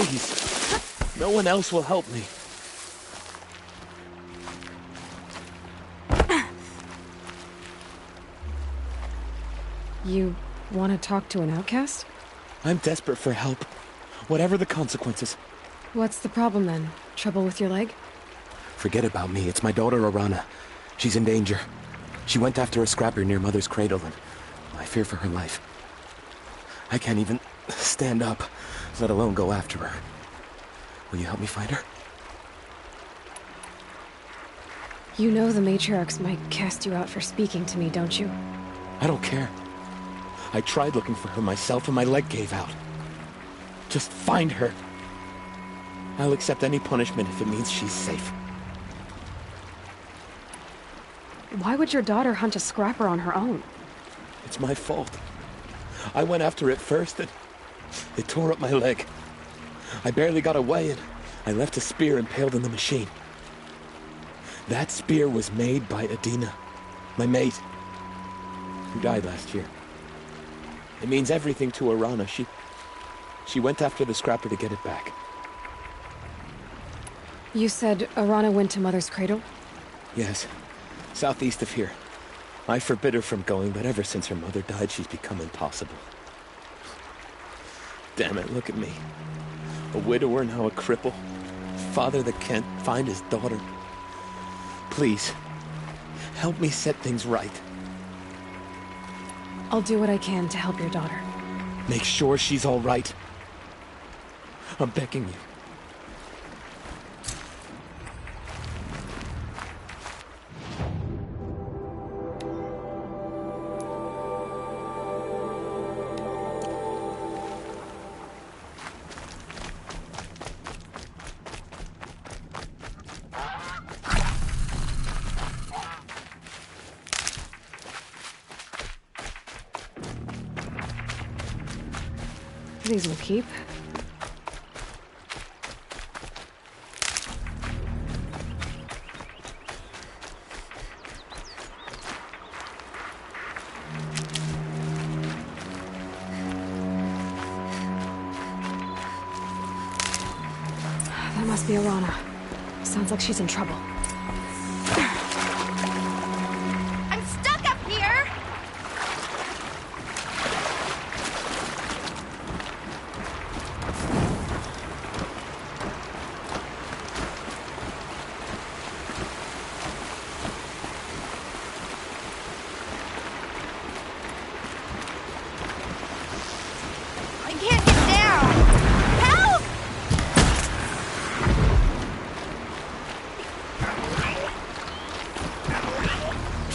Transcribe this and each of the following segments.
Please. No one else will help me. You want to talk to an outcast? I'm desperate for help. Whatever the consequences. What's the problem then? Trouble with your leg? Forget about me. It's my daughter, Arana. She's in danger. She went after a scrapper near Mother's cradle, and I fear for her life. I can't even stand up, let alone go after her. Will you help me find her? You know the matriarchs might cast you out for speaking to me, don't you? I don't care. I tried looking for her myself and my leg gave out. Just find her. I'll accept any punishment if it means she's safe. Why would your daughter hunt a scrapper on her own? It's my fault. I went after it first and it tore up my leg. I barely got away and I left a spear impaled in the machine. That spear was made by Adina, my mate, who died last year. It means everything to Arana. She went after the scrapper to get it back. You said Arana went to Mother's cradle? Yes, southeast of here. I forbid her from going, but ever since her mother died, she's become impossible. Damn it, look at me. A widower, now a cripple. Father that can't find his daughter. Please, help me set things right. I'll do what I can to help your daughter. Make sure she's all right. I'm begging you. These will keep. That must be Arana. Sounds like she's in trouble. I'm stuck up here! I can't get down! Help!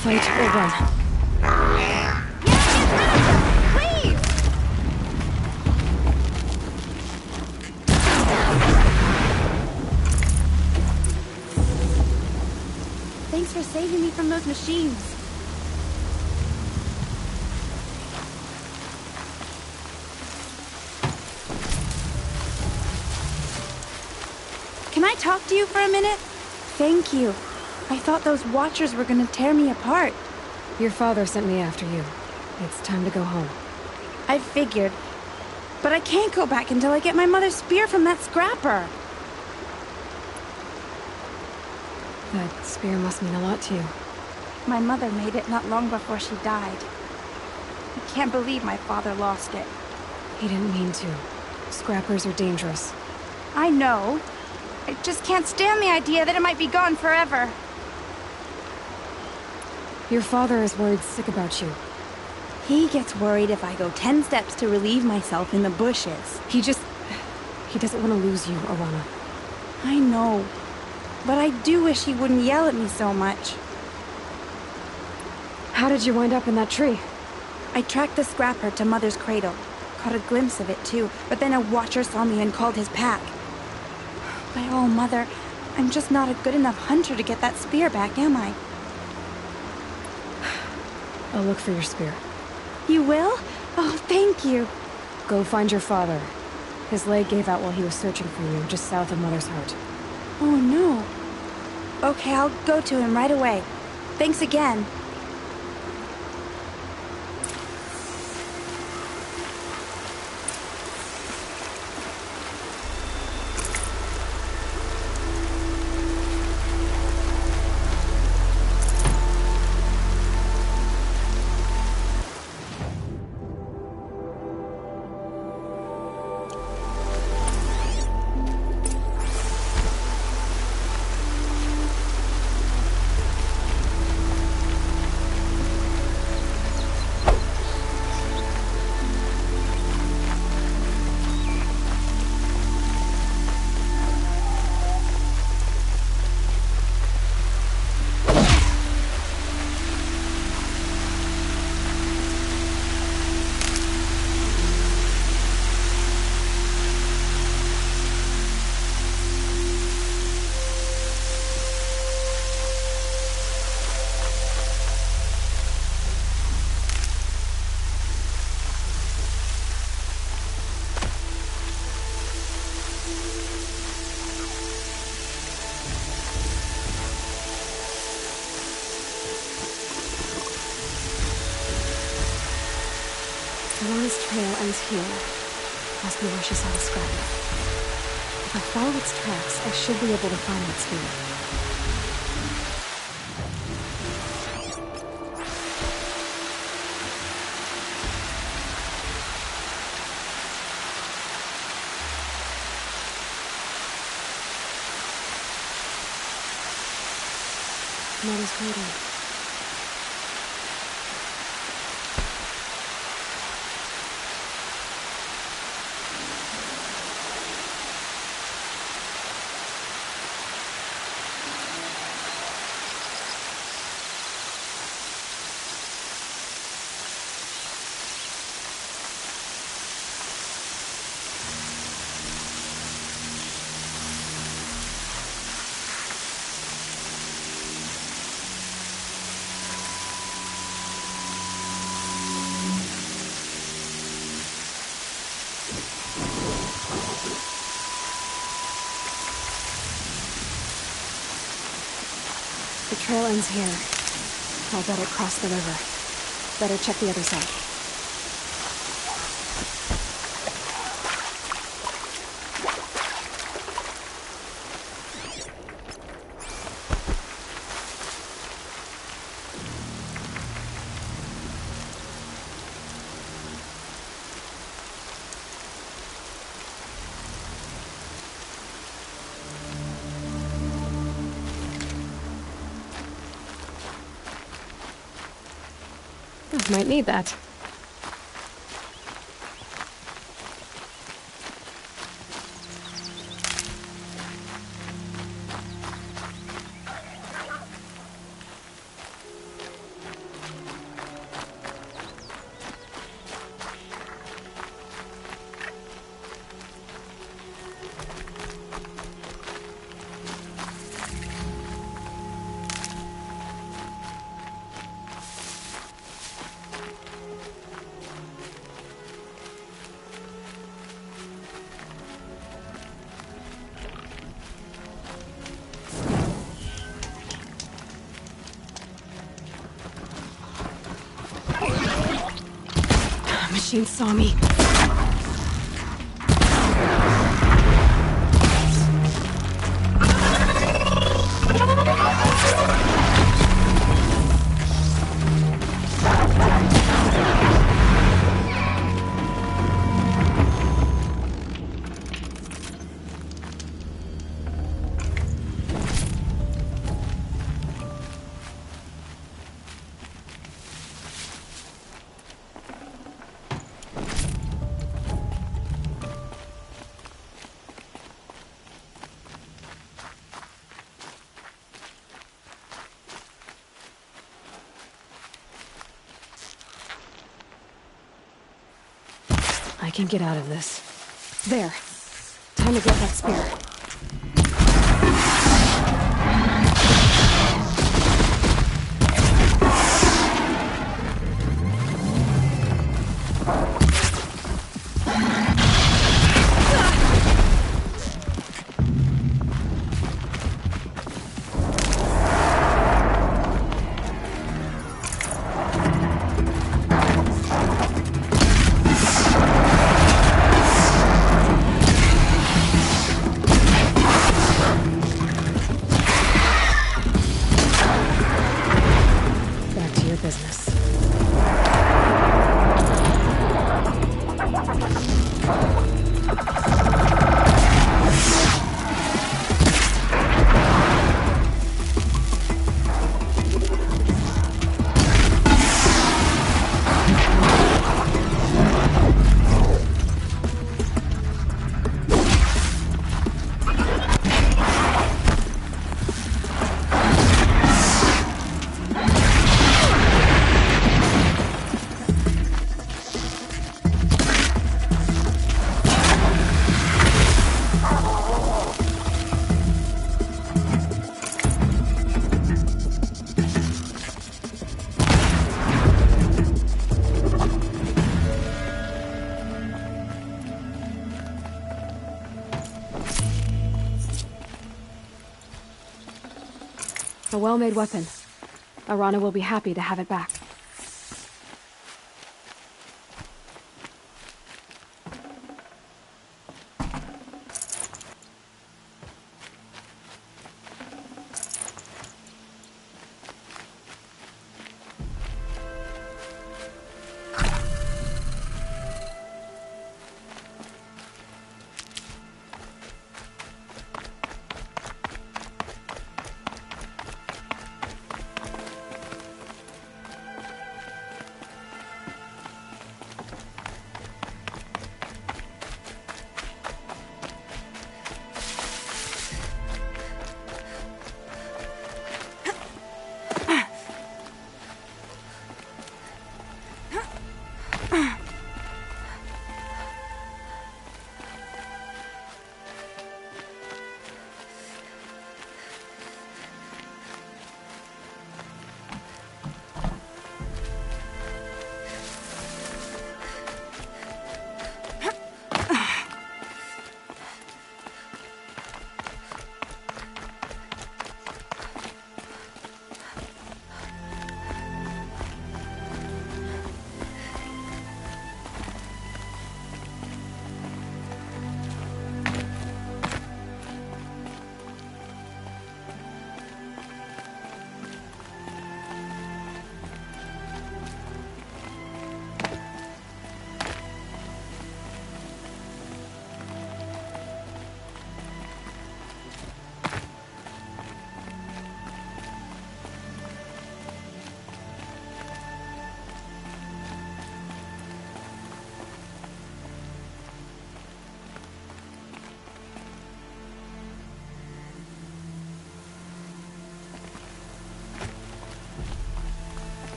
Fight or run. Yeah, get rid of them! Please! Thanks for saving me from those machines. Can I talk to you for a minute? Thank you. I thought those Watchers were gonna tear me apart. Your father sent me after you. It's time to go home. I figured. But I can't go back until I get my mother's spear from that scrapper. That spear must mean a lot to you. My mother made it not long before she died. I can't believe my father lost it. He didn't mean to. Scrappers are dangerous. I know. I just can't stand the idea that it might be gone forever. Your father is worried sick about you. He gets worried if I go 10 steps to relieve myself in the bushes. He doesn't want to lose you, Arana. I know. But I do wish he wouldn't yell at me so much. How did you wind up in that tree? I tracked the scrapper to Mother's cradle. caught a glimpse of it too, but then a watcher saw me and called his pack. By all, Mother, I'm just not a good enough hunter to get that spear back, am I? I'll look for your spear. You will? Oh, thank you. Go find your father. His leg gave out while he was searching for you, just south of Mother's Heart. Oh, no. Okay, I'll go to him right away. Thanks again. Alana's trail ends here. Must be where she saw the scrap. If I follow its tracks, I should be able to find that spear. Mother's waiting. The trail ends here. I'll bet it crossed the river. Better check the other side. Might need that. Machine saw me. I can get out of this. There. Time to get that spear. A well-made weapon. Arana will be happy to have it back.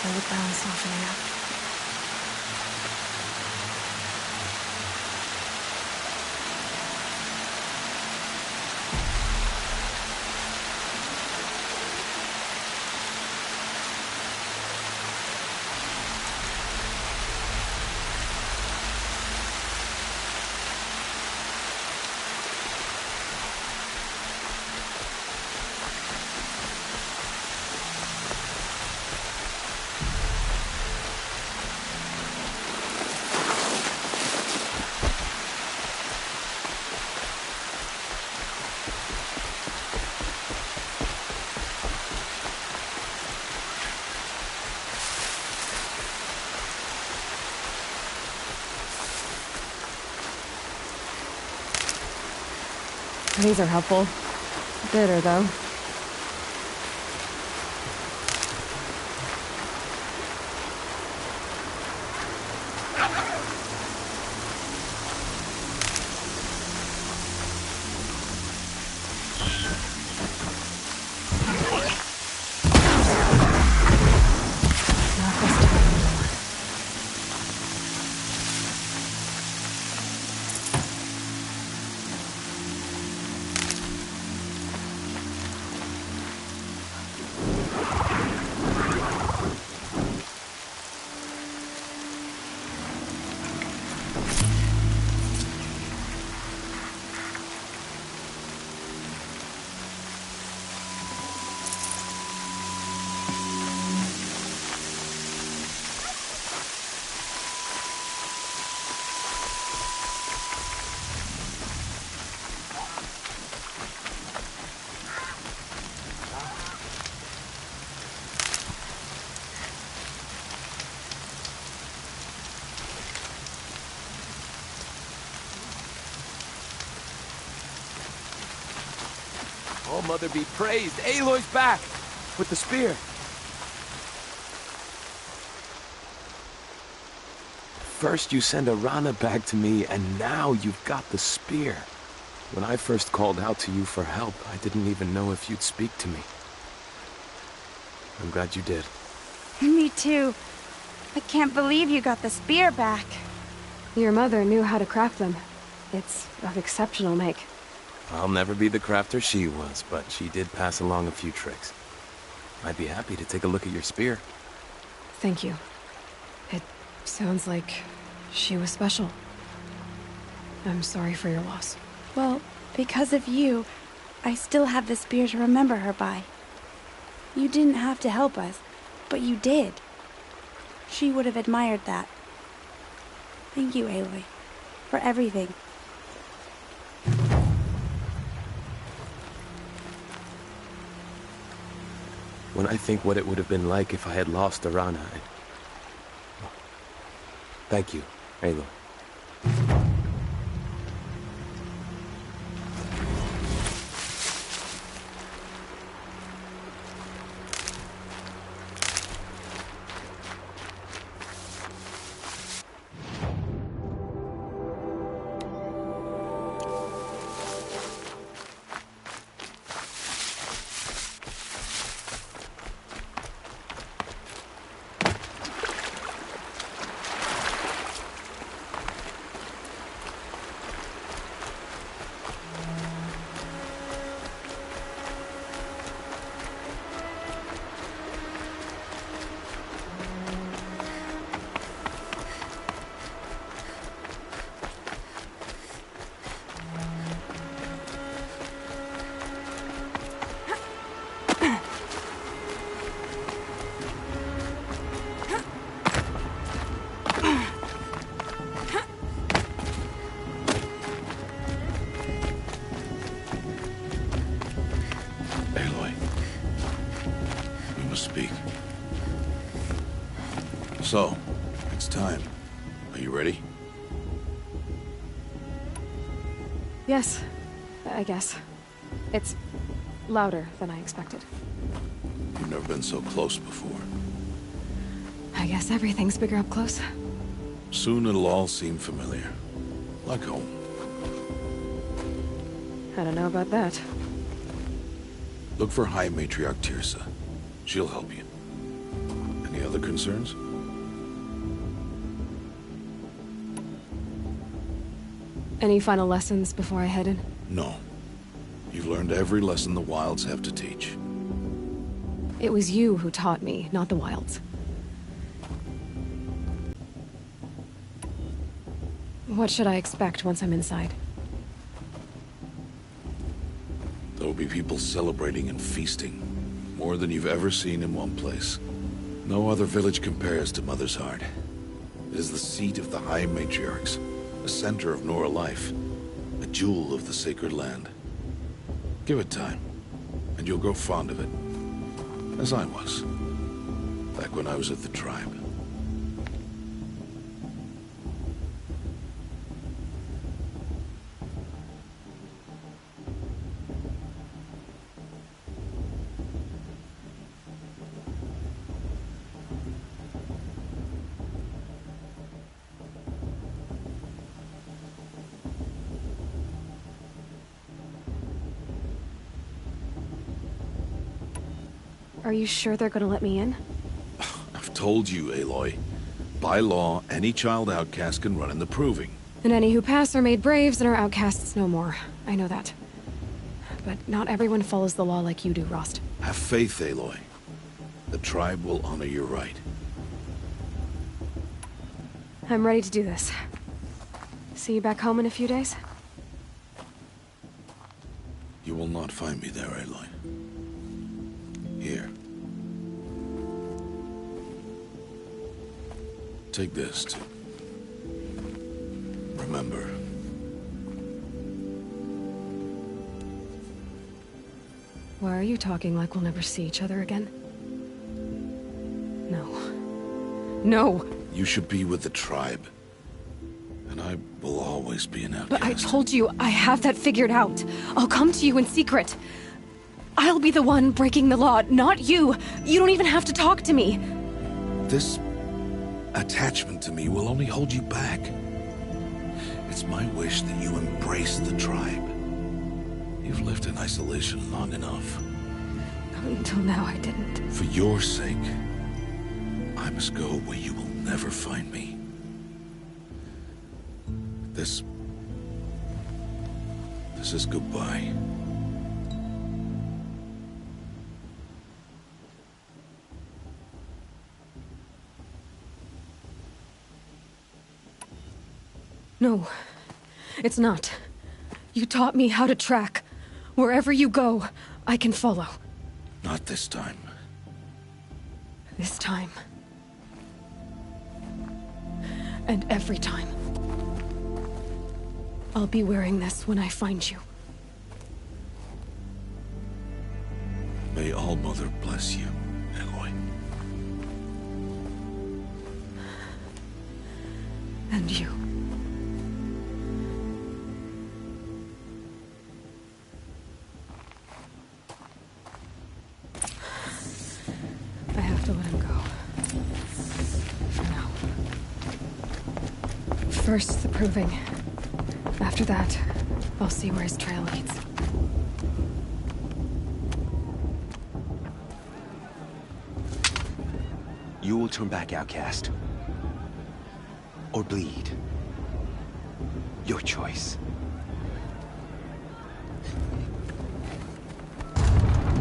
play with balance softening up. These are helpful. Bitter, though. Not this time anymore. Oh, Mother be praised. Aloy's back! With the spear. First you send Arana back to me, and now you've got the spear. When I first called out to you for help, I didn't even know if you'd speak to me. I'm glad you did. Me too. I can't believe you got the spear back. Your mother knew how to craft them. It's of exceptional make. I'll never be the crafter she was, but she did pass along a few tricks. I'd be happy to take a look at your spear. Thank you. It sounds like she was special. I'm sorry for your loss. Well, because of you, I still have the spear to remember her by. You didn't have to help us, but you did. She would have admired that. Thank you, Aloy, for everything. When I think what it would have been like if I had lost Arana, Thank you, Aloy. Aloy, we must speak. So, it's time. Are you ready? Yes, I guess. It's louder than I expected. You've never been so close before. I guess everything's bigger up close. Soon it'll all seem familiar. Like home. I don't know about that. Look for High Matriarch Teersa. She'll help you. Any other concerns? Any final lessons before I head in? No. You've learned every lesson the Wilds have to teach. It was you who taught me, not the Wilds. What should I expect once I'm inside? There will be people celebrating and feasting. More than you've ever seen in one place. No other village compares to Mother's Heart. It is the seat of the High Matriarchs, a center of Nora life, a jewel of the sacred land. Give it time, and you'll grow fond of it. As I was, back when I was at the tribe. Are you sure they're gonna let me in? I've told you, Aloy. By law, any child outcast can run in the Proving. And any who pass are made braves and are outcasts no more. I know that. But not everyone follows the law like you do, Rost. Have faith, Aloy. The tribe will honor your right. I'm ready to do this. See you back home in a few days? You will not find me there, Aloy. Here. Take this to remember. Why are you talking like we'll never see each other again? No. No! You should be with the tribe. And I will always be an outcast. But I told you, I have that figured out. I'll come to you in secret. I'll be the one breaking the law, not you. You don't even have to talk to me. This attachment to me will only hold you back. It's my wish that you embrace the tribe. You've lived in isolation long enough. Until now, I didn't. For your sake, I must go where you will never find me. This is goodbye. No, it's not. You taught me how to track. Wherever you go, I can follow. Not this time. This time. And every time. I'll be wearing this when I find you. May All-Mother bless you, Aloy. And you. I have to let him go. For now. First, the Proving. After that, I'll see where his trail leads. You will turn back, outcast. Or bleed. Your choice.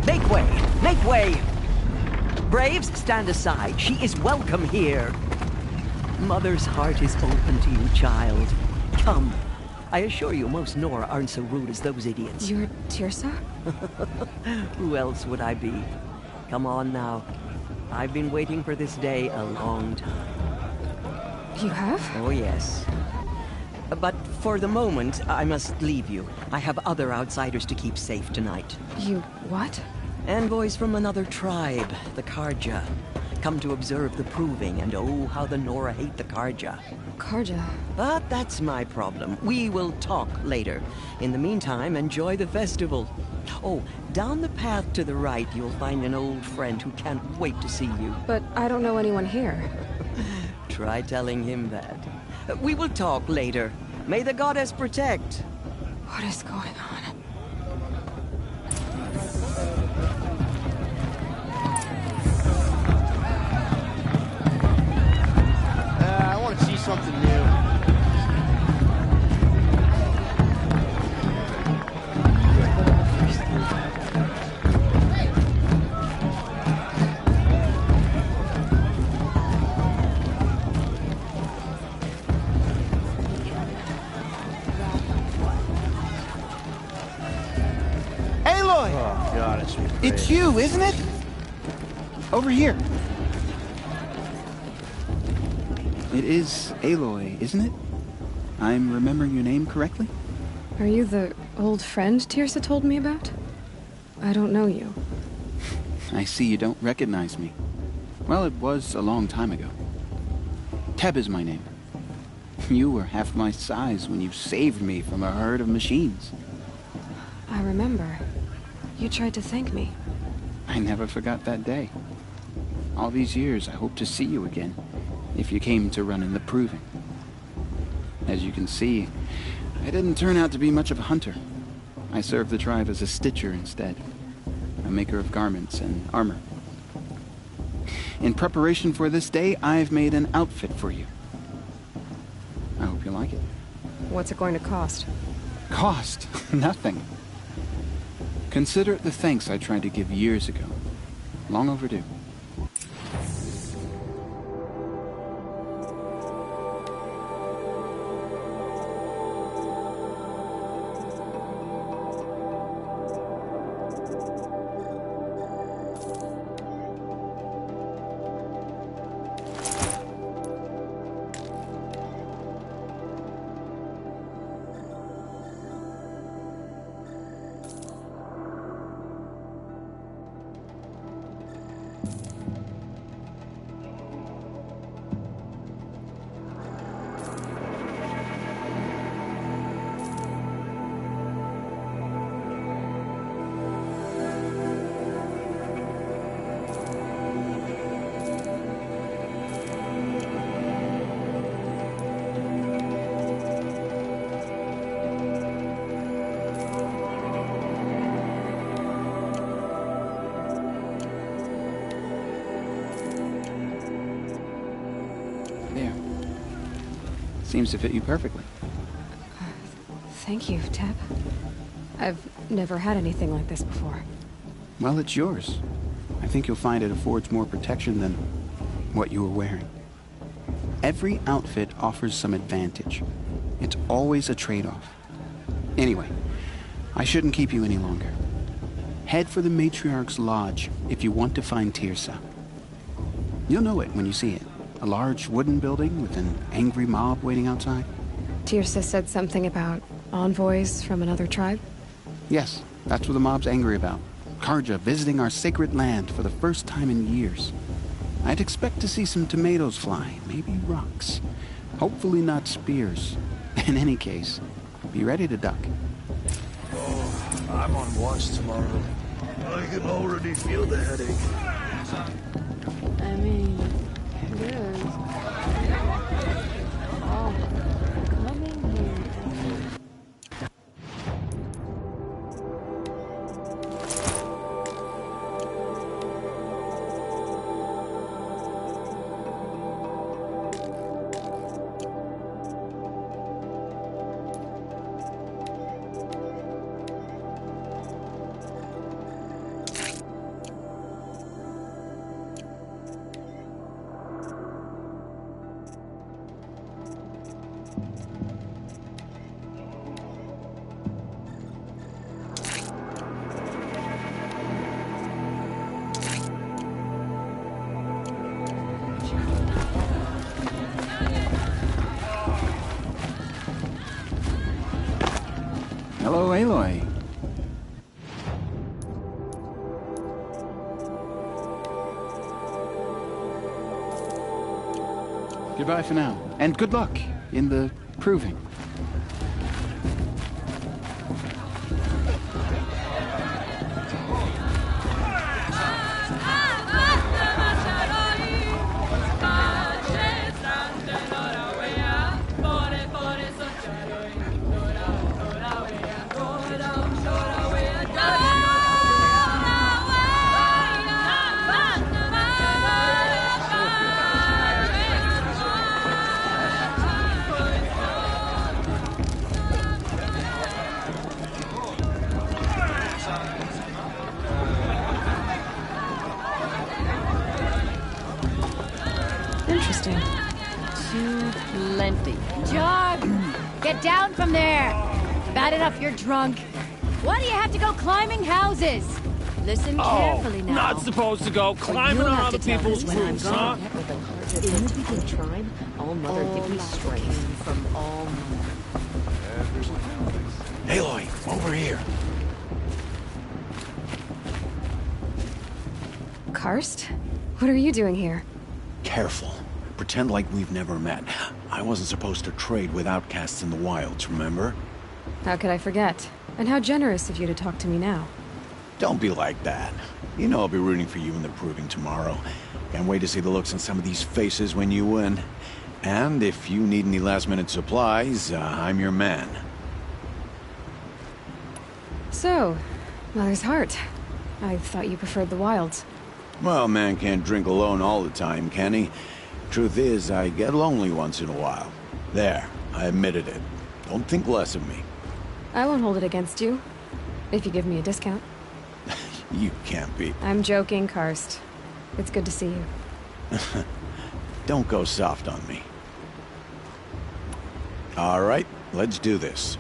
Make way! Make way! Braves, stand aside. She is welcome here. Mother's heart is open to you, child. Come. I assure you, most Nora aren't so rude as those idiots. You're Teersa? Who else would I be? Come on now. I've been waiting for this day a long time. You have? Oh, yes. But for the moment, I must leave you. I have other outsiders to keep safe tonight. You what? Envoys from another tribe, the Carja. Come to observe the Proving, and oh, how the Nora hate the Carja. Carja. But that's my problem. We will talk later. In the meantime, enjoy the festival. Oh, down the path to the right, you'll find an old friend who can't wait to see you. But I don't know anyone here. Try telling him that. We will talk later. May the goddess protect. What is going on? God, it's great. It's you, isn't it? Over here. It is Aloy, isn't it? I'm remembering your name correctly? Are you the old friend Tirsa told me about? I don't know you. I see you don't recognize me. Well, it was a long time ago. Teb is my name. You were half my size when you saved me from a herd of machines. I remember. You tried to thank me. I never forgot that day. All these years, I hope to see you again, if you came to run in the Proving. As you can see, I didn't turn out to be much of a hunter. I served the tribe as a stitcher instead, a maker of garments and armor. In preparation for this day, I've made an outfit for you. I hope you like it. What's it going to cost? Cost? Nothing. Consider it the thanks I tried to give years ago. Long overdue. There. Seems to fit you perfectly. Thank you, Teb. I've never had anything like this before. Well, it's yours. I think you'll find it affords more protection than what you were wearing. Every outfit offers some advantage. It's always a trade-off. Anyway, I shouldn't keep you any longer. Head for the Matriarch's Lodge if you want to find Tirsa. You'll know it when you see it. A large wooden building with an angry mob waiting outside. Tirsa said something about envoys from another tribe? Yes, that's what the mob's angry about. Carja visiting our sacred land for the first time in years. I'd expect to see some tomatoes fly, maybe rocks. Hopefully not spears. In any case, be ready to duck. Oh, I'm on watch tomorrow. I can already feel the headache. I mean, good. Oh, coming here. Hello, Aloy. Goodbye for now, and good luck in the Proving. Interesting. Too plenty. Jarv! Get down from there! Bad enough you're drunk. Why do you have to go climbing houses? Listen carefully now. Not supposed to go climbing You'll on have other to tell me people's when I'm roofs, gone. huh? In the big tribe, all mother give me strength from all mother. Aloy, over here. Karst? What are you doing here? Careful. Pretend like we've never met. I wasn't supposed to trade with outcasts in the wilds, remember? How could I forget? And how generous of you to talk to me now. Don't be like that. You know I'll be rooting for you in the proving tomorrow. Can't wait to see the looks on some of these faces when you win. And if you need any last-minute supplies, I'm your man. So, Mother's Heart. I thought you preferred the wilds. Well, man can't drink alone all the time, can he? Truth is, I get lonely once in a while. There, I admitted it. Don't think less of me. I won't hold it against you. If you give me a discount. You can't be. I'm joking, Karst. It's good to see you. Don't go soft on me. All right, let's do this.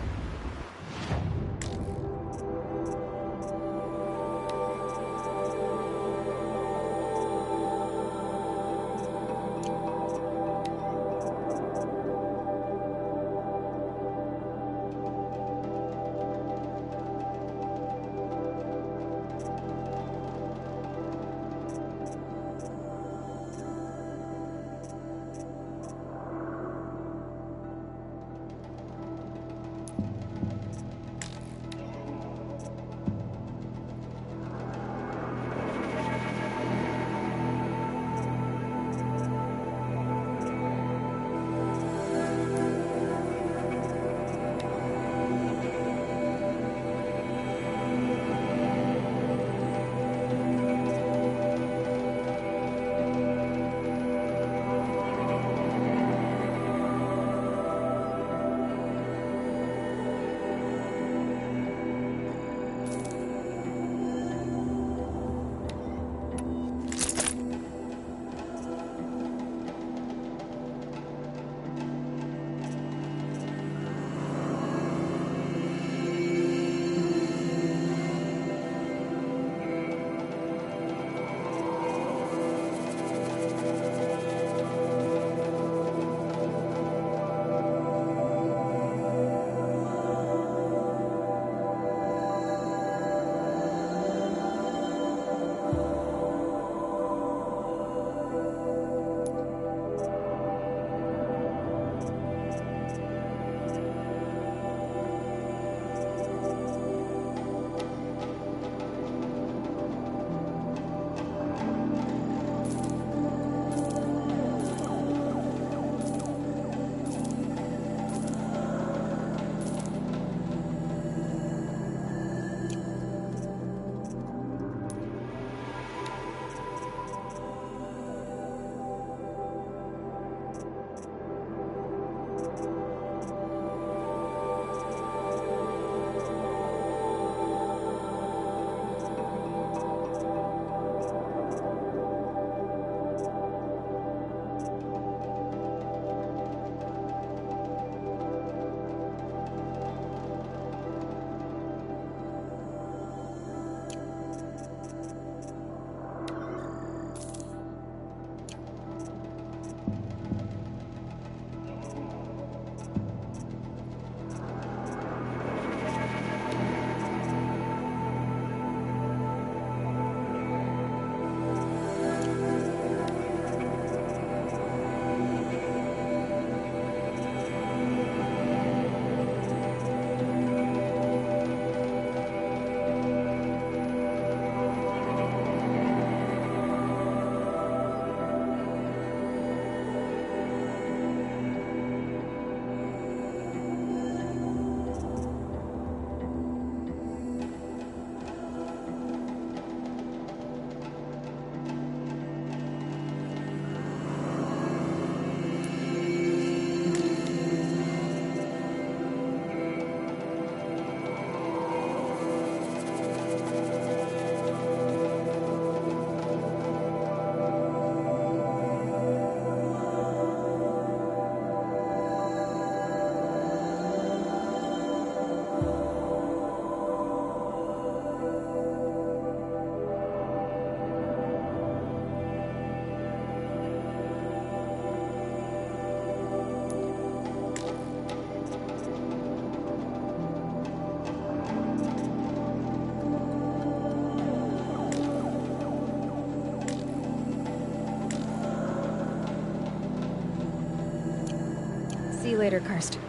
later, Karst.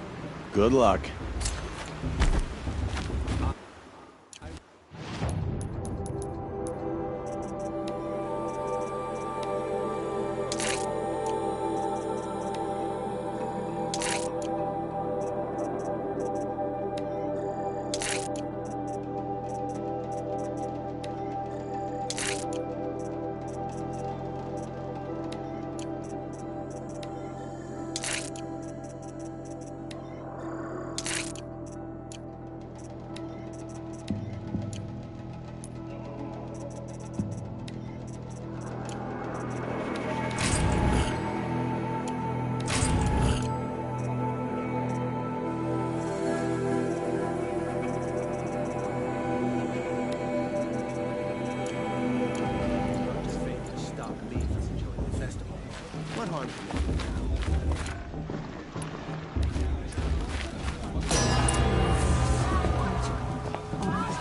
Good luck.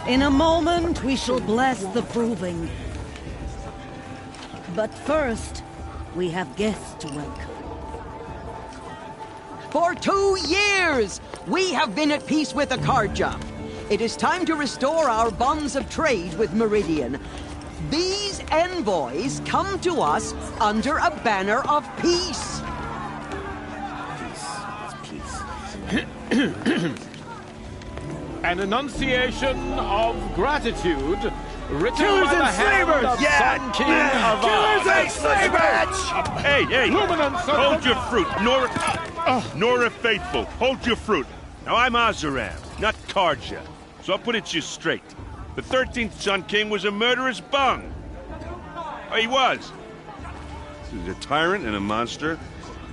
In a moment, we shall bless the proving. But first, we have guests to welcome. For 2 years, we have been at peace with Akarja. It is time to restore our bonds of trade with Meridian. These envoys come to us under a banner of peace. An enunciation of gratitude written Killers by the and hand slavers! of Yeah! Sun King Avad. Killers and slavers! Hey! Luminance of Hold the- your fruit, Nora Faithful. Hold your fruit. Now I'm Azaram, not Karja. So I'll put it to you straight. The 13th Sun King was a murderous bung. Oh, he was. He was a tyrant and a monster.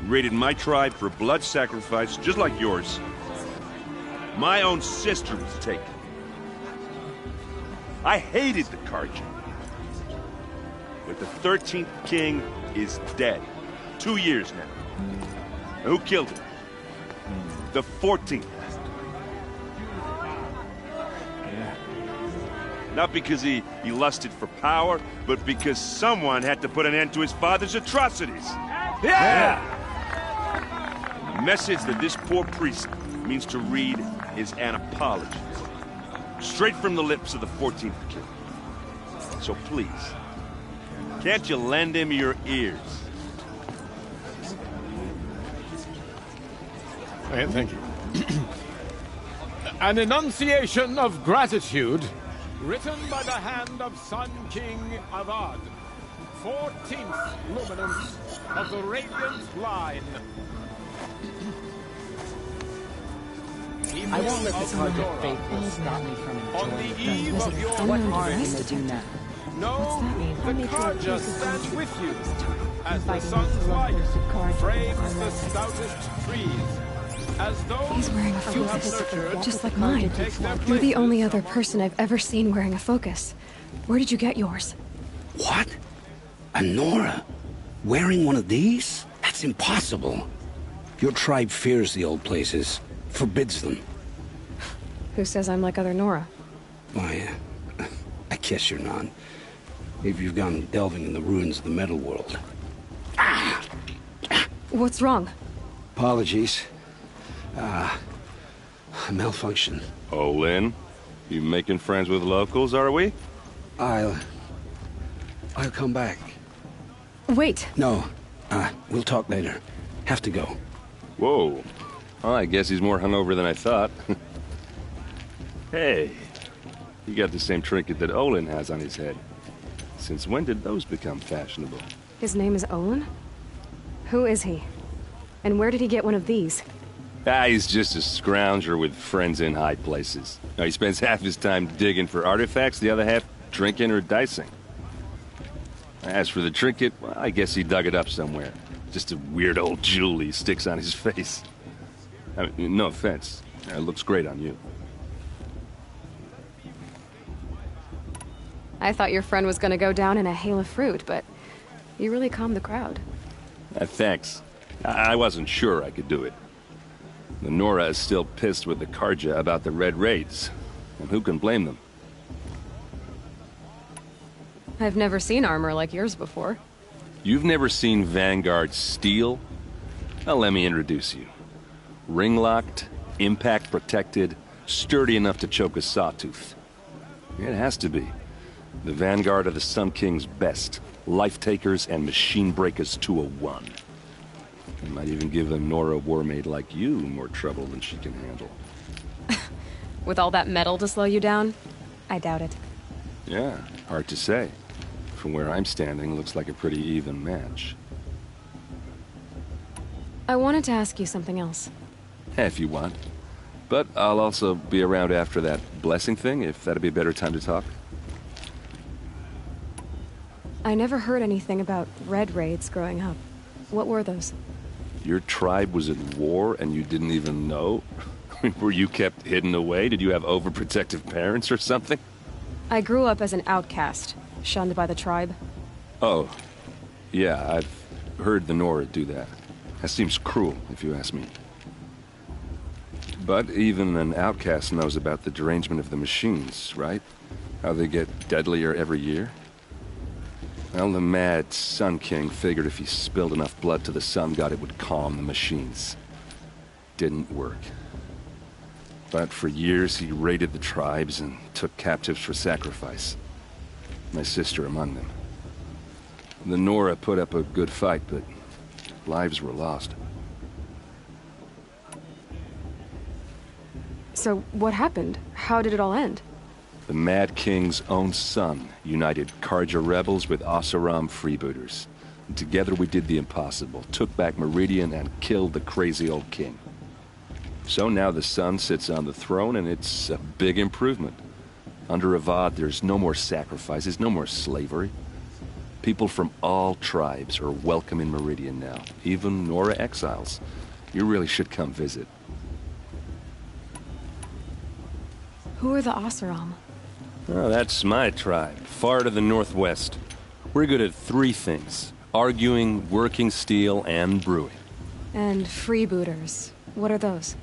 He raided my tribe for blood sacrifice, just like yours. My own sister was taken. I hated the Karja. But the 13th king is dead. 2 years now. And who killed him? The 14th. Not because he lusted for power, but because someone had to put an end to his father's atrocities. Yeah! The message that this poor priest means to read is an apology. Straight from the lips of the 14th king. So please, can't you lend him your ears? Thank you. An enunciation of gratitude written by the hand of Sun King Avad, 14th luminance of the Radiant Line. I won't let the Karja faithful stop me from On enjoying the eve of your What harm in to do that? No, the Karja stands with you as the Fighting sun's with the light lovers of Karja frames are the less stoutest trees. As those He's wearing a who have focus, nurtured just like mine. take their You're the only places other person I've ever seen wearing a focus. Where did you get yours? What? A Nora? Wearing one of these? That's impossible. Your tribe fears the old places, forbids them. Who says I'm like other Nora? Why, I guess you're not. Maybe you've gone delving in the ruins of the metal world. What's wrong? Apologies. A malfunction. Oh, Lynn, you making friends with locals, are we? I'll come back. Wait. No, we'll talk later. Have to go. Whoa. Well, I guess he's more hungover than I thought. Hey, you got the same trinket that Olin has on his head. Since when did those become fashionable? His name is Olin? Who is he? And where did he get one of these? He's just a scrounger with friends in high places. Now, he spends half his time digging for artifacts, the other half drinking or dicing. As for the trinket, well, I guess he dug it up somewhere. Just a weird old jewel he sticks on his face. I mean, no offense. It looks great on you. I thought your friend was gonna go down in a hail of fruit, but you really calmed the crowd. Thanks. I wasn't sure I could do it. The Nora is still pissed with the Karja about the Red Raids. And who can blame them? I've never seen armor like yours before. You've never seen Vanguard steel? Well, let me introduce you. Ring-locked, impact-protected, sturdy enough to choke a sawtooth. It has to be. The vanguard of the Sun King's best. Life-takers and machine breakers to a one. It might even give a Nora Warmaid like you more trouble than she can handle. With all that metal to slow you down? I doubt it. Yeah, hard to say. From where I'm standing, looks like a pretty even match. I wanted to ask you something else. If you want. But I'll also be around after that blessing thing, if that'd be a better time to talk. I never heard anything about Red Raids growing up. What were those? Your tribe was at war and you didn't even know? Were you kept hidden away? Did you have overprotective parents or something? I grew up as an outcast, shunned by the tribe. Oh, yeah, I've heard the Nora do that. That seems cruel, if you ask me. But even an outcast knows about the derangement of the machines, right? How they get deadlier every year? Well, the mad Sun King figured if he spilled enough blood to the Sun God, it would calm the machines. Didn't work. But for years, he raided the tribes and took captives for sacrifice. My sister among them. The Nora put up a good fight, but lives were lost. So, what happened? How did it all end? The Mad King's own son united Carja rebels with Oseram freebooters. And together we did the impossible, took back Meridian and killed the crazy old king. So now the Sun sits on the throne, and it's a big improvement. Under Avad, there's no more sacrifices, no more slavery. People from all tribes are welcome in Meridian now, even Nora exiles. You really should come visit. Who are the Oseram? Oh, that's my tribe, far to the northwest. We're good at three things: arguing, working steel, and brewing. And freebooters. What are those?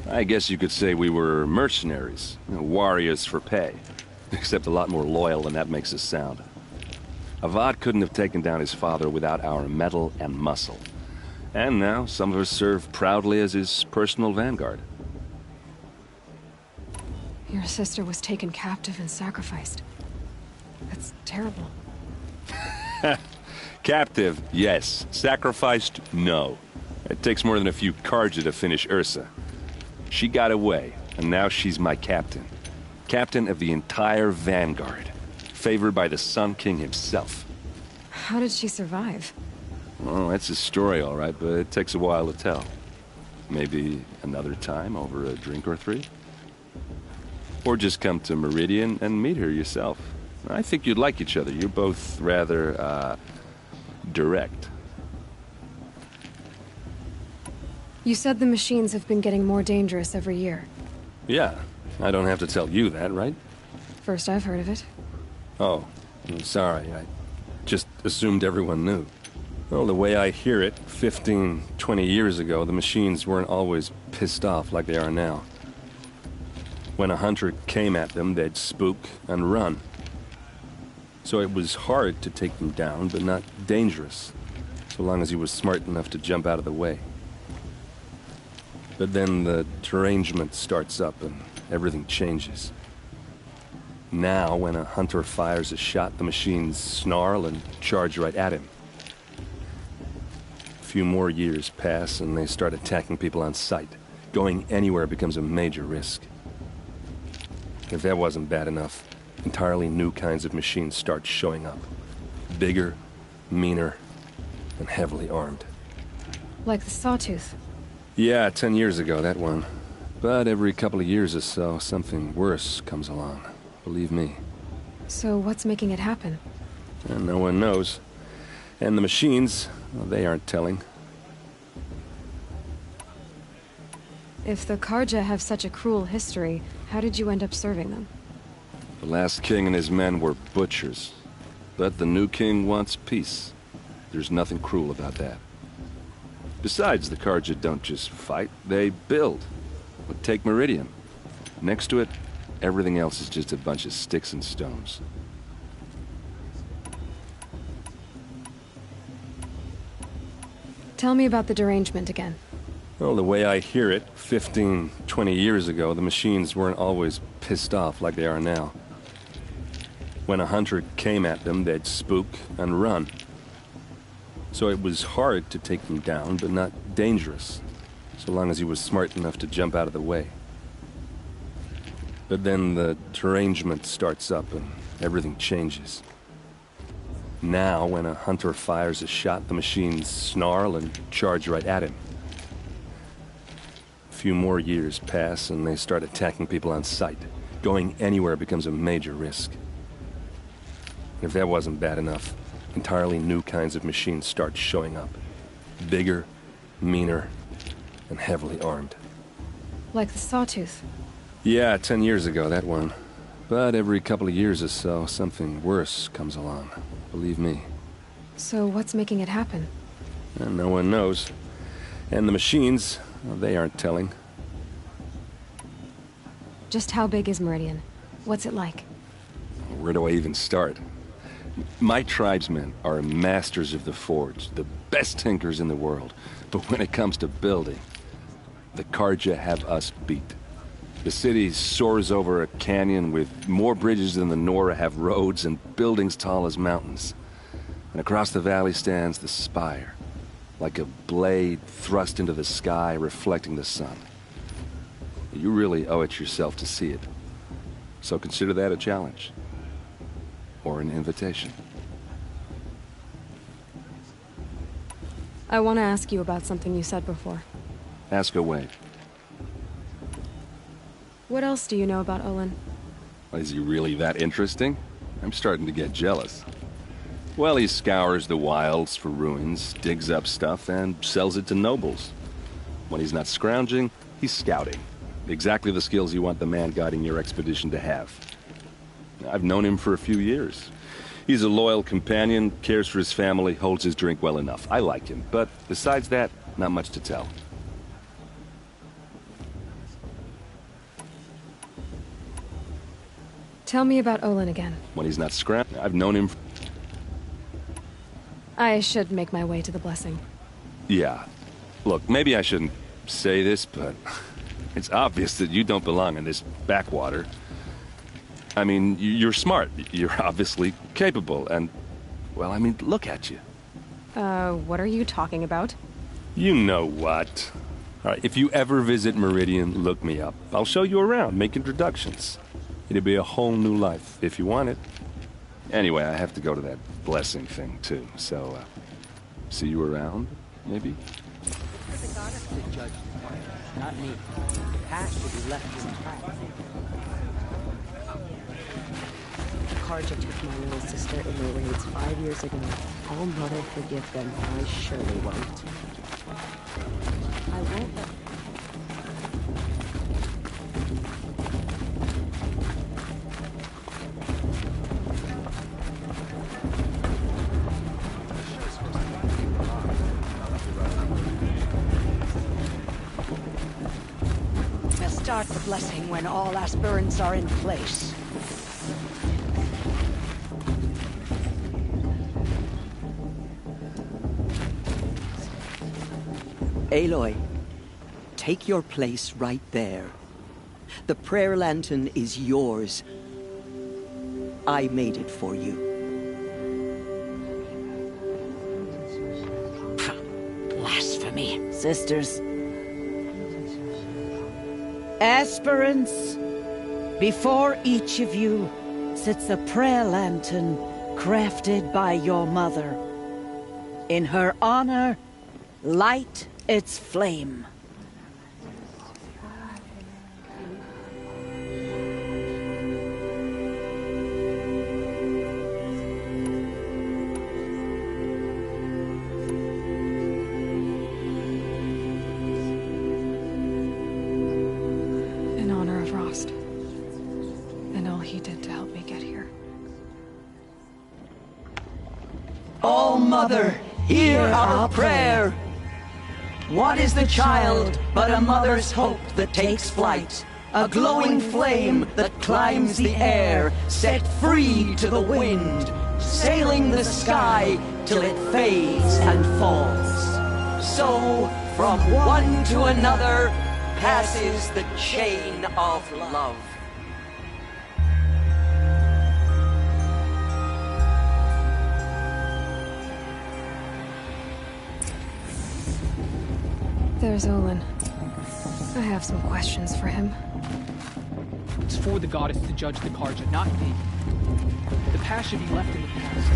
I guess you could say we were mercenaries, warriors for pay. Except a lot more loyal than that makes us sound. Avad couldn't have taken down his father without our metal and muscle. And now, some of us serve proudly as his personal vanguard. Your sister was taken captive and sacrificed. That's terrible. Captive, yes. Sacrificed, no. It takes more than a few Carja to finish Ursa. She got away, and now she's my captain. Captain of the entire Vanguard. Favored by the Sun King himself. How did she survive? Well, that's a story, all right, but it takes a while to tell. Maybe another time over a drink or three? Or just come to Meridian and meet her yourself. I think you'd like each other. You're both rather, direct. You said the machines have been getting more dangerous every year. Yeah, I don't have to tell you that, right? First I've heard of it. Oh, I'm sorry. I just assumed everyone knew. Well, the way I hear it, 15, 20 years ago, the machines weren't always pissed off like they are now. When a hunter came at them, they'd spook and run. So it was hard to take them down, but not dangerous, so long as he was smart enough to jump out of the way. But then the derangement starts up and everything changes. Now, when a hunter fires a shot, the machines snarl and charge right at him. A few more years pass and they start attacking people on sight. Going anywhere becomes a major risk. If that wasn't bad enough, entirely new kinds of machines start showing up. Bigger, meaner, and heavily armed. Like the Sawtooth. Yeah, 10 years ago, that one. But every couple of years or so, something worse comes along. Believe me. So what's making it happen? And no one knows. And the machines, well, they aren't telling. If the Carja have such a cruel history, how did you end up serving them? The last king and his men were butchers. But the new king wants peace. There's nothing cruel about that. Besides, the Carja don't just fight, they build. But take Meridian. Next to it, everything else is just a bunch of sticks and stones. Tell me about the derangement again. Well, the way I hear it, 15, 20 years ago, the machines weren't always pissed off like they are now. When a hunter came at them, they'd spook and run. So it was hard to take them down, but not dangerous, so long as he was smart enough to jump out of the way. But then the derangement starts up and everything changes. Now, when a hunter fires a shot, the machines snarl and charge right at him. A few more years pass and they start attacking people on sight. Going anywhere becomes a major risk. If that wasn't bad enough, entirely new kinds of machines start showing up. Bigger, meaner, and heavily armed. Like the Sawtooth. Yeah, 10 years ago, that one. But every couple of years or so, something worse comes along. Believe me. So what's making it happen? And no one knows. And the machines, well, they aren't telling. Just how big is Meridian? What's it like? Where do I even start? My tribesmen are masters of the forge, the best tinkers in the world. But when it comes to building, the Carja have us beat. The city soars over a canyon with more bridges than the Nora have roads and buildings tall as mountains. And across the valley stands the spire, like a blade thrust into the sky reflecting the sun. You really owe it yourself to see it. So consider that a challenge. Or an invitation. I want to ask you about something you said before. Ask away. What else do you know about Olin? Is he really that interesting? I'm starting to get jealous. Well, he scours the wilds for ruins, digs up stuff, and sells it to nobles. When he's not scrounging, he's scouting. Exactly the skills you want the man guiding your expedition to have. I've known him for a few years. He's a loyal companion, cares for his family, holds his drink well enough. I like him, but besides that, not much to tell. Tell me about Olin again. When he's not scrounging, I've known him. I should make my way to the blessing. Yeah. Look, maybe I shouldn't say this, but it's obvious that you don't belong in this backwater. I mean, you're smart. You're obviously capable, and, well, I mean, look at you. What are you talking about? You know what. All right, if you ever visit Meridian, look me up. I'll show you around, make introductions. It'll be a whole new life, if you want it. Anyway, I have to go to that blessing thing, too, so, see you around, maybe? The goddess to judge the plan, not me. The past should be left intact. Carja took my little sister in the raids 5 years ago. All Mother forgive them, I surely won't. I won't let... We'll start the blessing when all aspirants are in place. Aloy, take your place right there. The prayer lantern is yours. I made it for you. Blasphemy, sisters. Aspirants, before each of you sits a prayer lantern crafted by your mother. In her honor, light its flame. In honor of Rost. And all he did to help me get here. All Mother, hear our prayer! What is the child but a mother's hope that takes flight? A glowing flame that climbs the air, set free to the wind, sailing the sky till it fades and falls. So From one to another passes the chain of love. There's Olin. I have some questions for him. It's for the goddess to judge the Carja, not me. The past should be left in the past.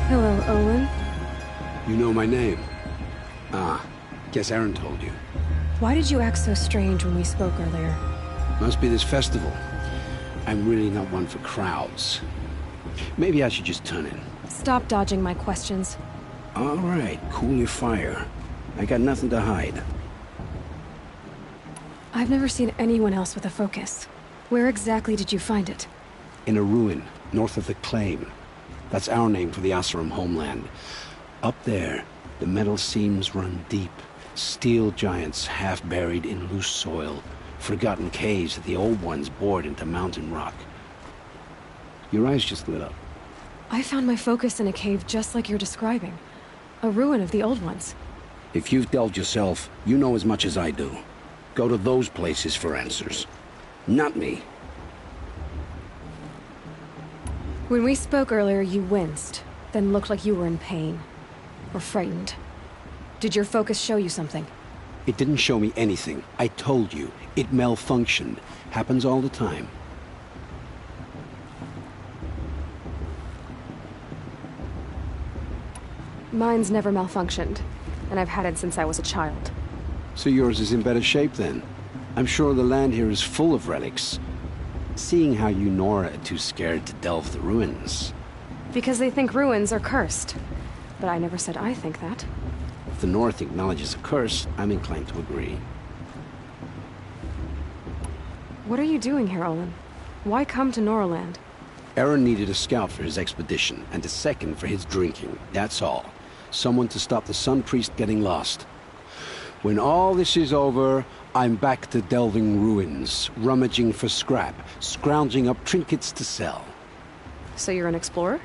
Hello, Olin. You know my name? Ah, guess Aaron told you. Why did you act so strange when we spoke earlier? Must be this festival. I'm really not one for crowds. Maybe I should just turn in. Stop dodging my questions. All right, cool your fire. I got nothing to hide. I've never seen anyone else with a focus. Where exactly did you find it? In a ruin, north of the Claim. That's our name for the Oseram homeland. Up there, the metal seams run deep. Steel giants half buried in loose soil. Forgotten caves that the old ones bored into mountain rock. Your eyes just lit up. I found my focus in a cave just like you're describing. A ruin of the old ones. If you've delved yourself, you know as much as I do. Go to those places for answers. Not me. When we spoke earlier, you winced, then looked like you were in pain. Or frightened. Did your focus show you something? It didn't show me anything. I told you. It malfunctioned. Happens all the time. Mine's never malfunctioned, and I've had it since I was a child. So yours is in better shape then. I'm sure the land here is full of relics. Seeing how you Nora are too scared to delve the ruins. Because they think ruins are cursed. But I never said I think that. If the North acknowledges a curse, I'm inclined to agree. What are you doing here, Olin? Why come to Noraland? Aaron needed a scout for his expedition, and a second for his drinking. That's all. Someone to stop the Sun Priest getting lost. When all this is over, I'm back to delving ruins, rummaging for scrap, scrounging up trinkets to sell. So you're an explorer?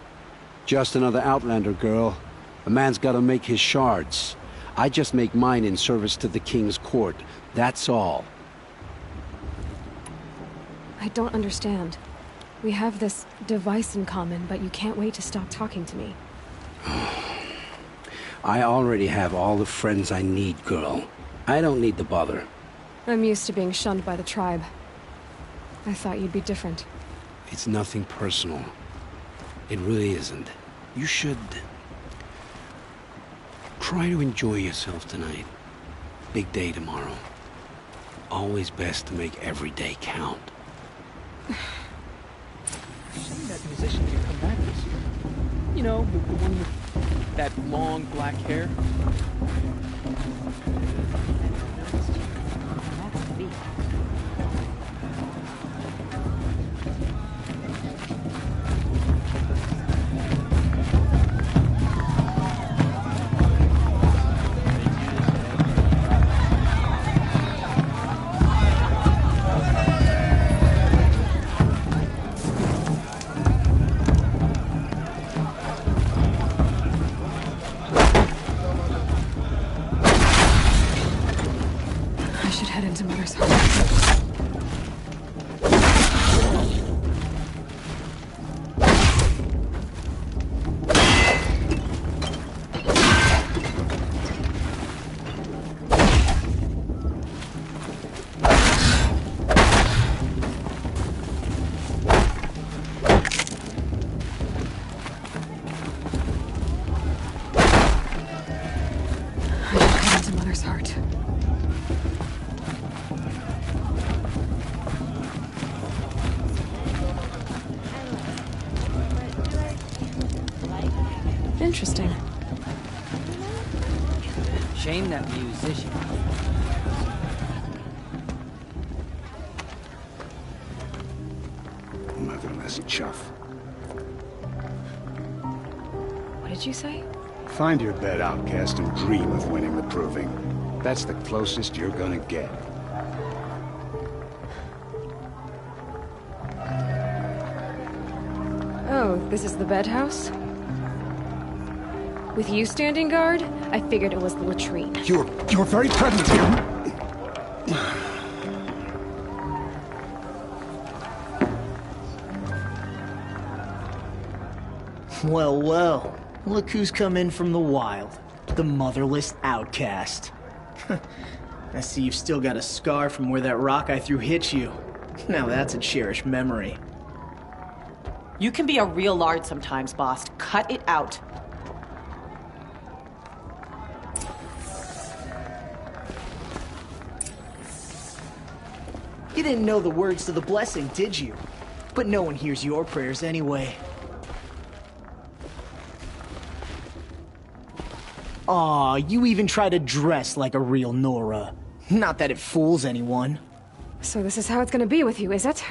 Just another Outlander, girl. A man's gotta make his shards. I just make mine in service to the King's court. That's all. I don't understand. We have this device in common, but you can't wait to stop talking to me. I already have all the friends I need, girl. I don't need the bother. I'm used to being shunned by the tribe. I thought you'd be different. It's nothing personal. It really isn't. You should... try to enjoy yourself tonight. Big day tomorrow. Always best to make every day count. That musician could come back this year. You know, the one with that long black hair. Interesting. Shame that musician. Motherless chuff. What did you say? Find your bed, outcast, and dream of winning the proving. That's the closest you're gonna get. Oh, this is the bed house? With you standing guard, I figured it was the latrine. You're very pregnant here. Well, well. Look who's come in from the wild. The motherless outcast. I see you've still got a scar from where that rock I threw hit you. Now that's a cherished memory. You can be a real lard sometimes, boss. Cut it out. You didn't know the words to the blessing, did you? But no one hears your prayers anyway. Aw, you even try to dress like a real Nora. Not that it fools anyone. So this is how it's gonna be with you, is it?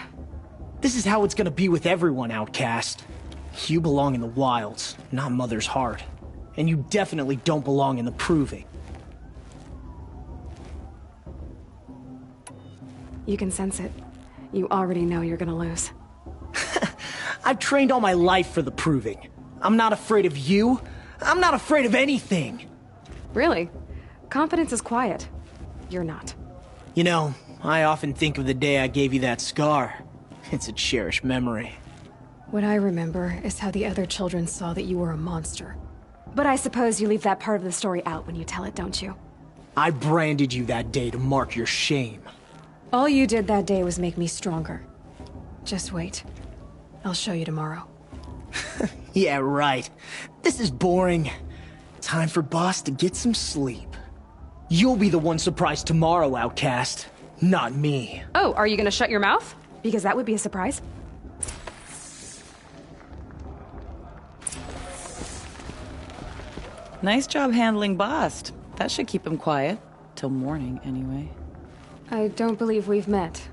This is how it's gonna be with everyone, outcast. You belong in the wilds, not Mother's Heart. And you definitely don't belong in the Proving. You can sense it. You already know you're gonna lose. I've trained all my life for the Proving. I'm not afraid of you. I'm not afraid of anything. Really? Confidence is quiet. You're not. You know, I often think of the day I gave you that scar. It's a cherished memory. What I remember is how the other children saw that you were a monster. But I suppose you leave that part of the story out when you tell it, don't you? I branded you that day to mark your shame. All you did that day was make me stronger. Just wait. I'll show you tomorrow. Yeah, right. This is boring. Time for Boss to get some sleep. You'll be the one surprised tomorrow, outcast. Not me. Oh, are you gonna shut your mouth? Because that would be a surprise. Nice job handling Bast. That should keep him quiet. Till morning, anyway. I don't believe we've met.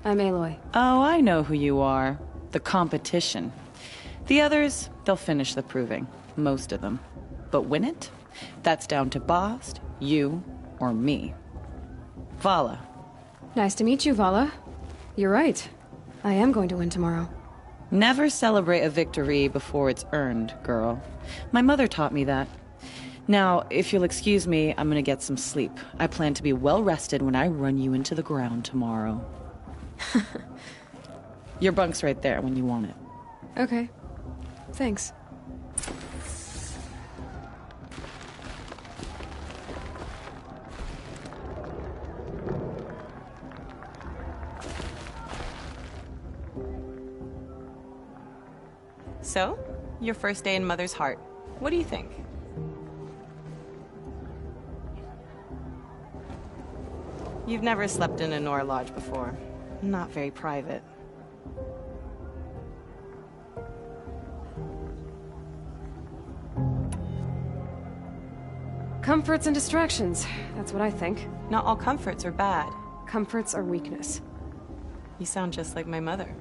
I'm Aloy. Oh, I know who you are. The competition. The others, they'll finish the Proving. Most of them. But win it? That's down to Bast, you, or me. Vala. Nice to meet you, Vala. You're right. I am going to win tomorrow. Never celebrate a victory before it's earned, girl. My mother taught me that. Now, if you'll excuse me, I'm gonna get some sleep. I plan to be well rested when I run you into the ground tomorrow. Your bunk's right there when you want it. Okay. Thanks. So, your first day in Mother's Heart. What do you think? You've never slept in a Nora Lodge before. Not very private. Comforts and distractions. That's what I think. Not all comforts are bad. Comforts are weakness. You sound just like my mother.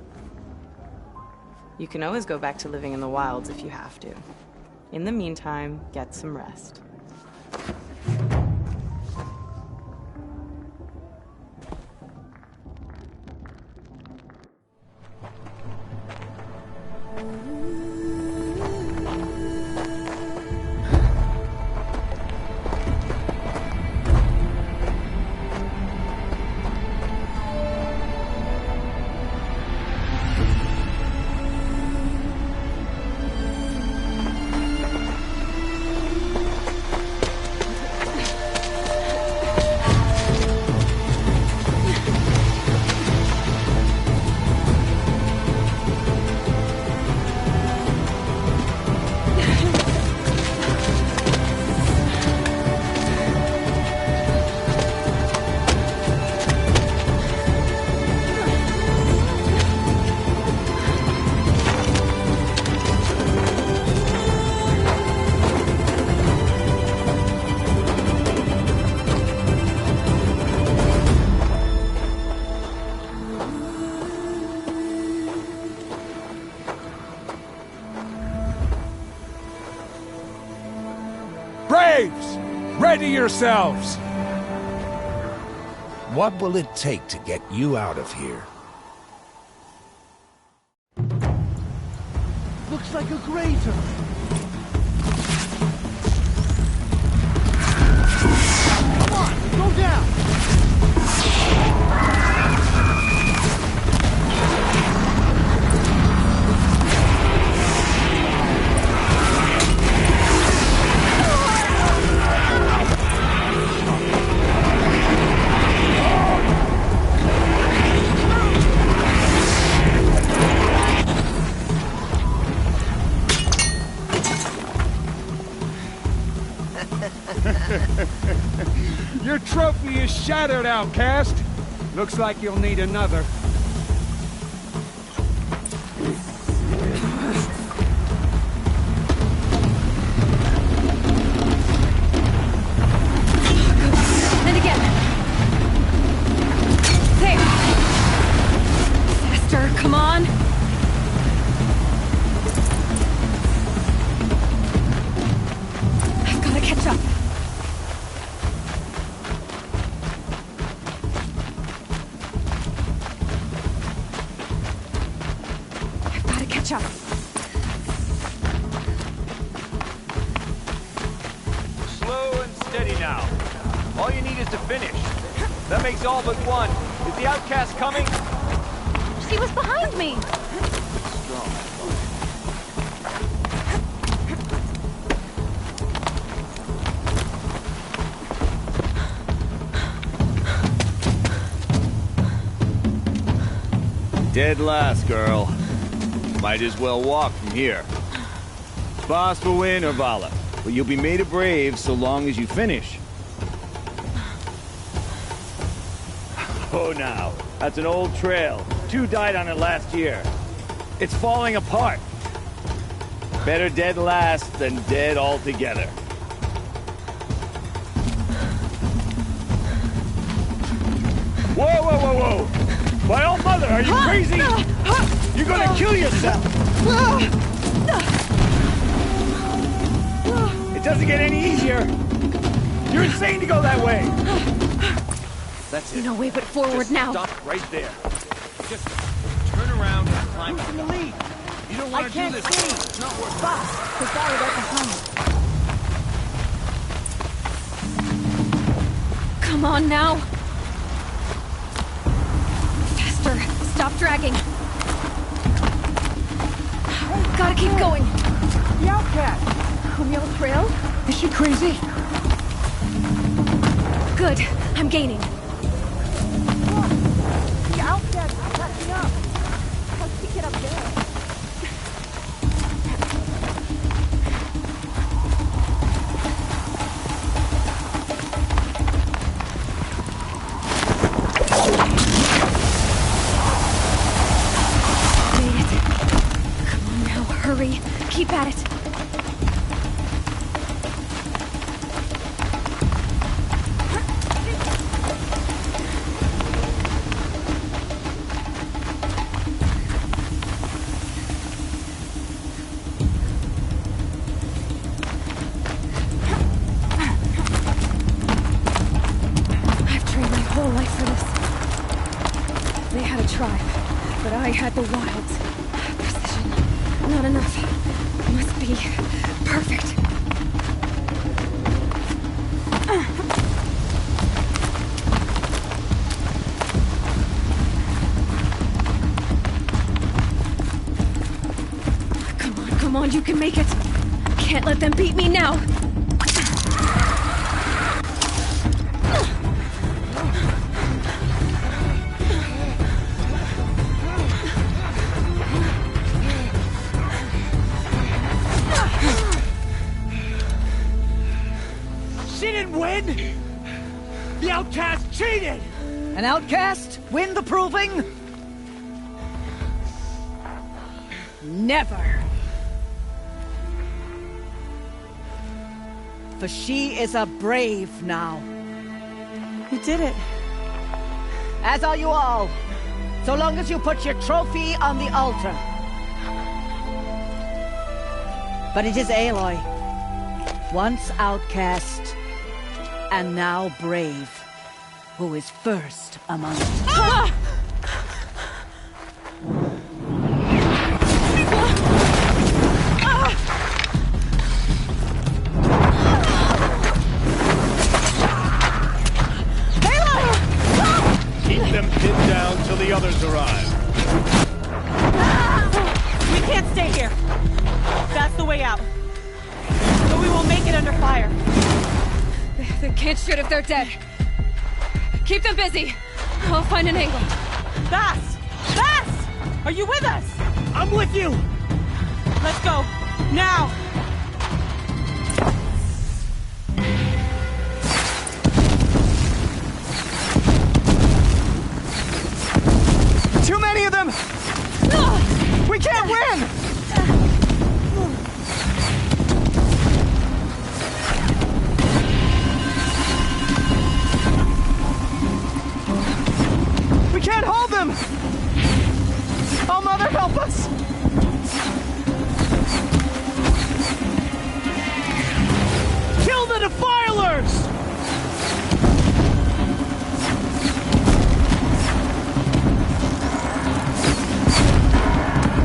You can always go back to living in the wilds if you have to. In the meantime, get some rest. Braves! Ready yourselves! What will it take to get you out of here? Looks like a grazer. Come on, go down. Your trophy is shattered, outcast. Looks like you'll need another. And again. There. Faster, come on. I've got to catch up. Up. Slow and steady now. All you need is to finish. That makes all but one. Is the outcast coming? She was behind me. Dead last, girl. Might as well walk from here. Boss will win or Vala, but you'll be made a brave so long as you finish. Oh, now, that's an old trail. 2 died on it last year. It's falling apart. Better dead last than dead altogether. Whoa, whoa, whoa, whoa! My old mother, are you crazy? You're gonna kill yourself! It doesn't get any easier! You're insane to go that way! That's it. No way but forward Just now. Stop right there. Just turn around and climb up. The lead. You don't want to do this. It's not worth it. Boss, there's guy right behind. Come on now. Faster. Stop dragging. Gotta keep going. The outcast. Camille Trail? Is she crazy? Good. I'm gaining. The outcast is catching up. How'd she get up there? Hurry! Keep at it! I've trained my whole life for this. They had a tribe, but I had the wilds. Precision. Not enough. Must be perfect. Come on, you can make it. Can't let them beat me now. Win? The outcast cheated! An outcast? Win the proving? Never. For she is a brave now. You did it. As are you all. So long as you put your trophy on the altar. But it is Aloy. Once outcast, and now brave. who is first among us. Keep them pinned down till the others arrive. We can't stay here. That's the way out. But we won't make it under fire. They can't shoot if they're dead. Keep them busy. I'll find an angle. Fast! Fast! Are you with us? I'm with you! Let's go. Now! Too many of them! We can't win! We can't hold them! Oh, Mother, help us! Kill the Defilers!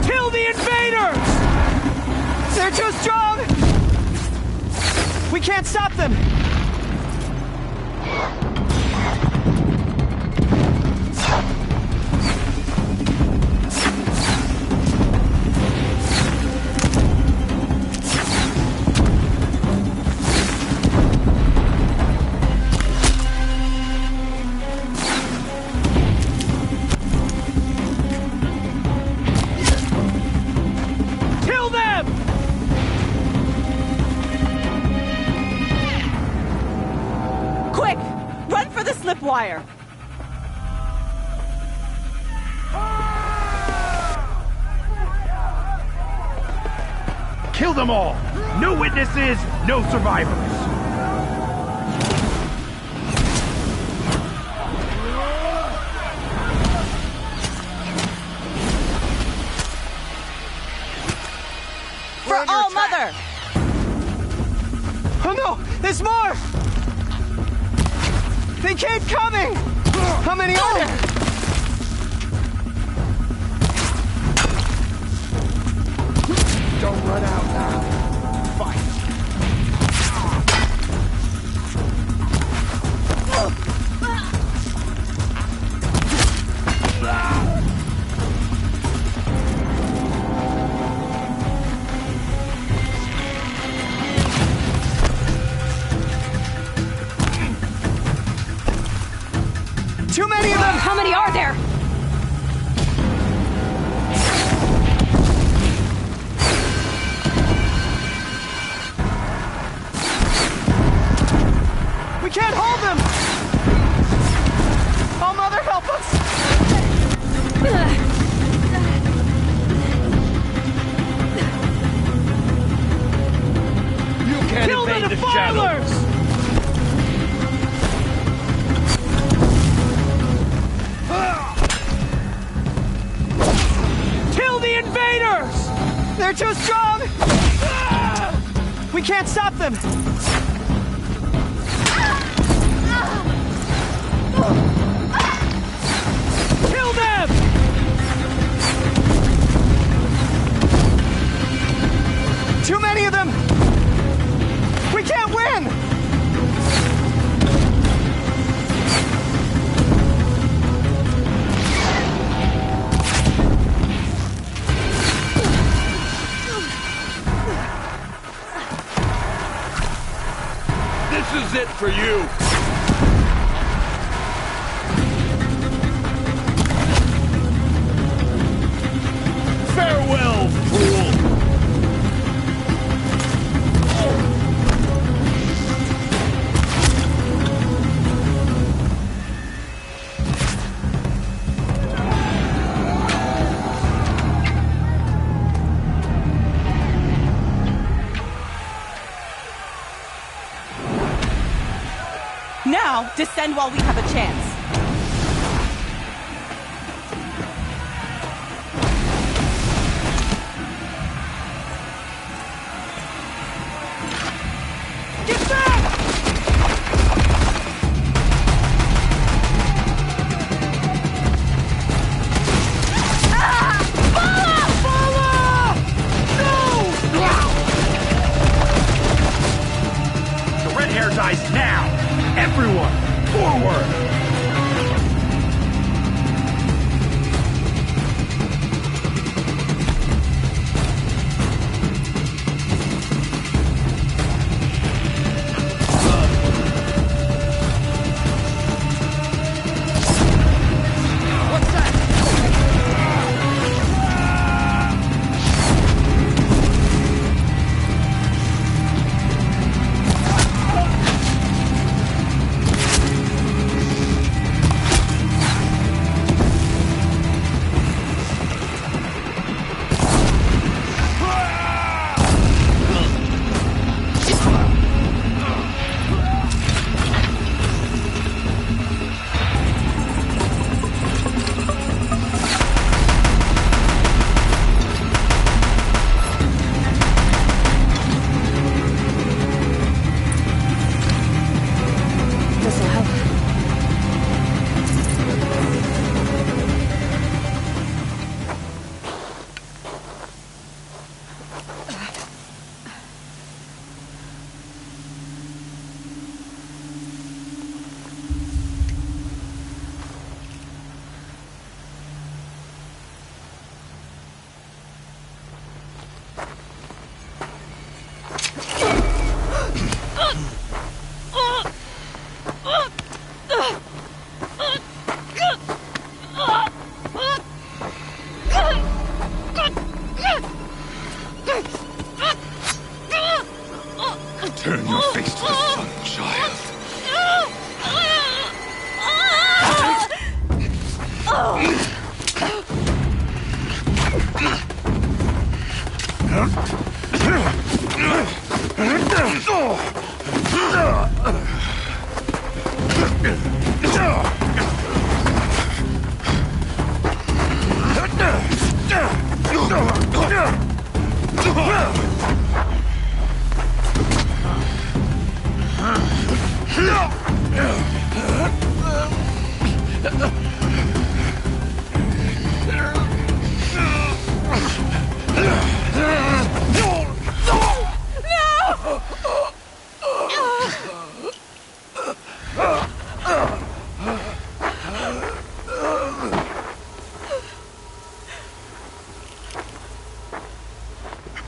Kill the Invaders! They're too strong! We can't stop them! Kill them! Quick! Run for the slip wire! Kill them all! No witnesses, no survivors! For All Mother! Oh no! There's more! They keep coming! How many are there? Don't run out now. Fight. Too many of them! How many are there? We can't hold them! Oh, Mother, help us! You can't Kill the evade the shadow. Defilers! Kill the Invaders! They're too strong! We can't stop them! Kill them! Too many of them! We can't win! This is it for you! Farewell, fool! Now, descend while we have a chance. Get back! dies now! Everyone, forward! Turn your face to the sun, child.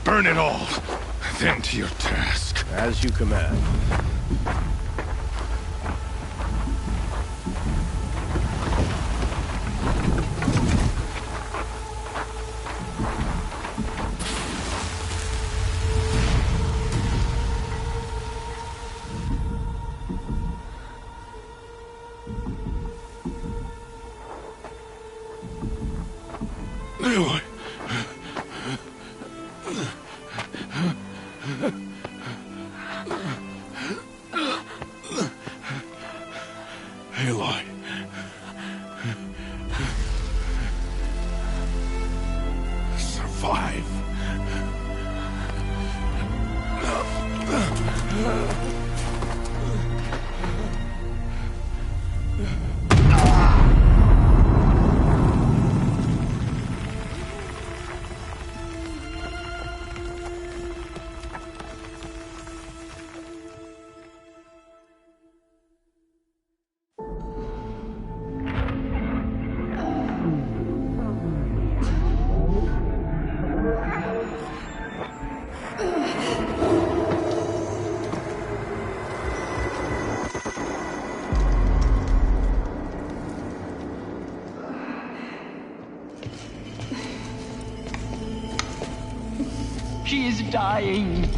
Burn it all, then to your task. As you command. Aloy. Aloy. Survive. She is dying.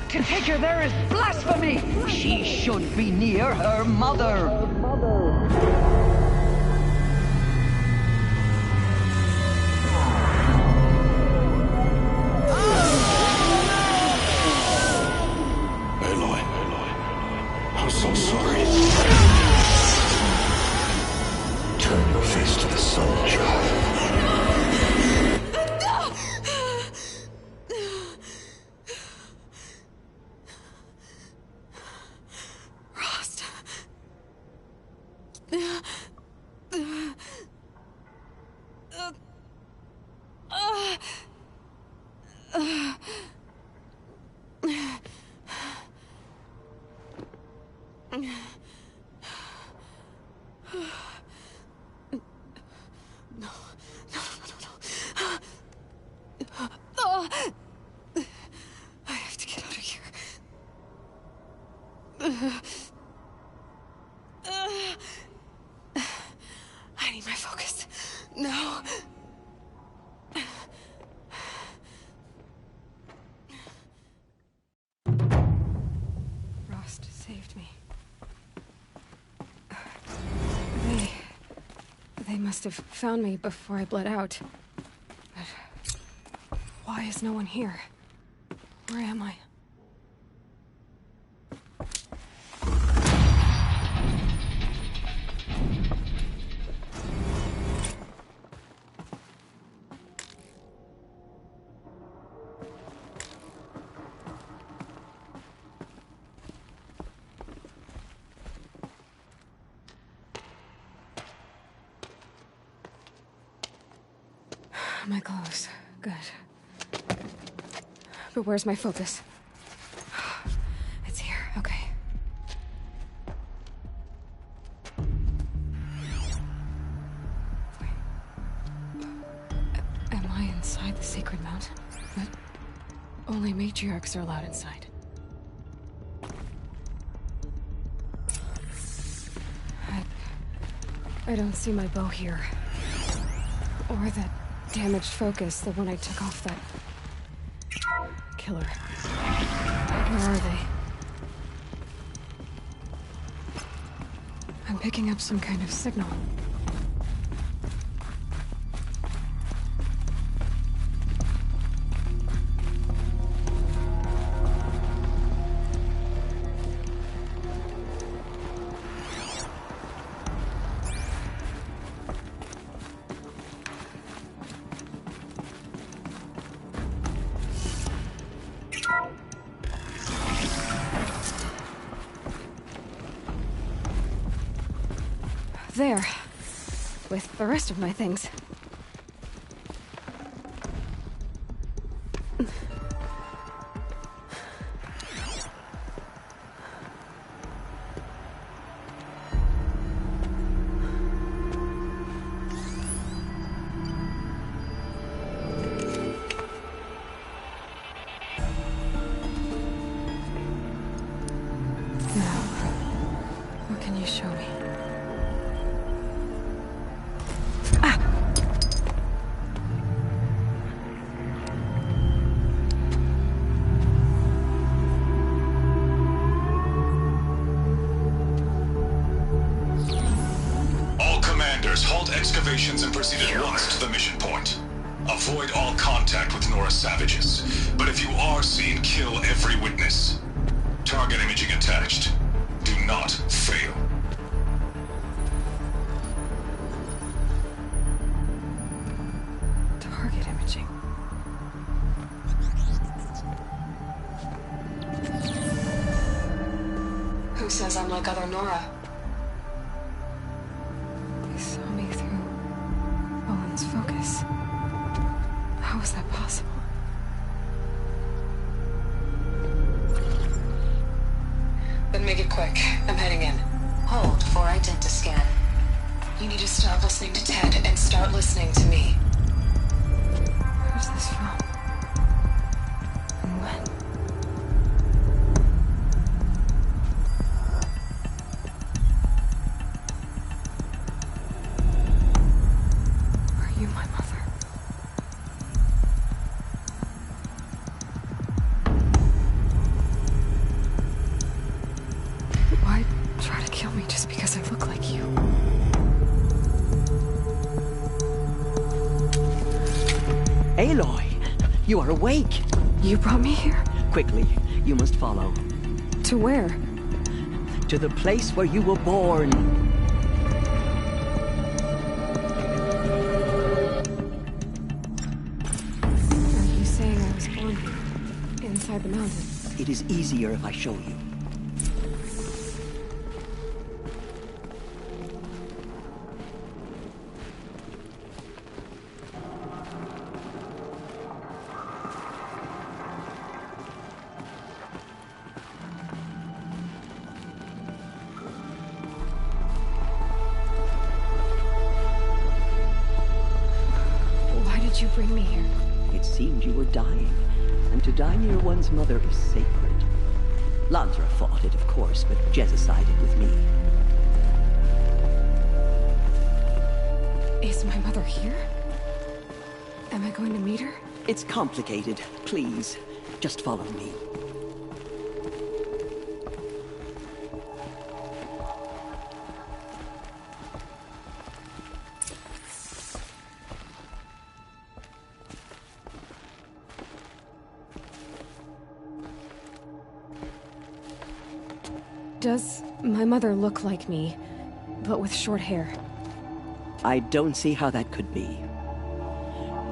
To take her there is blasphemy! She should be near her mother. Aloy, I'm so sorry. Turn your face to the sun, child. I have to get out of here. I need my focus. No. Rost saved me. They must have found me before I bled out. But why is no one here? Where am I? My clothes. Good. But where's my focus? It's here. Okay. Wait. Am I inside the sacred mountain? But only matriarchs are allowed inside. I don't see my bow here. Or that damaged focus, the one I took off that killer. Where are they? I'm picking up some kind of signal. There. With the rest of my things. Now, what can you show me? Excavations and proceed at once to the mission point. Avoid all contact with Nora savages, but if you are seen, kill every witness. Target imaging attached. Do not fail. Target imaging. Who says I'm like other Nora? Focus. How is that possible? Then make it quick. I'm heading in. Hold for identiscan. You need to stop listening to Ted and start listening to me. Where's this from? And when? Aloy, you are awake. You brought me here? Quickly, you must follow. To where? To the place where you were born. Are you saying I was born here? Inside the mountain? It is easier if I show you. bring me here? It seemed you were dying, and to die near one's mother is sacred. Lansra fought it, of course, but Jezza sided with me. Is my mother here? Am I going to meet her? It's complicated. Please, just follow me. Does my mother look like me, but with short hair? I don't see how that could be.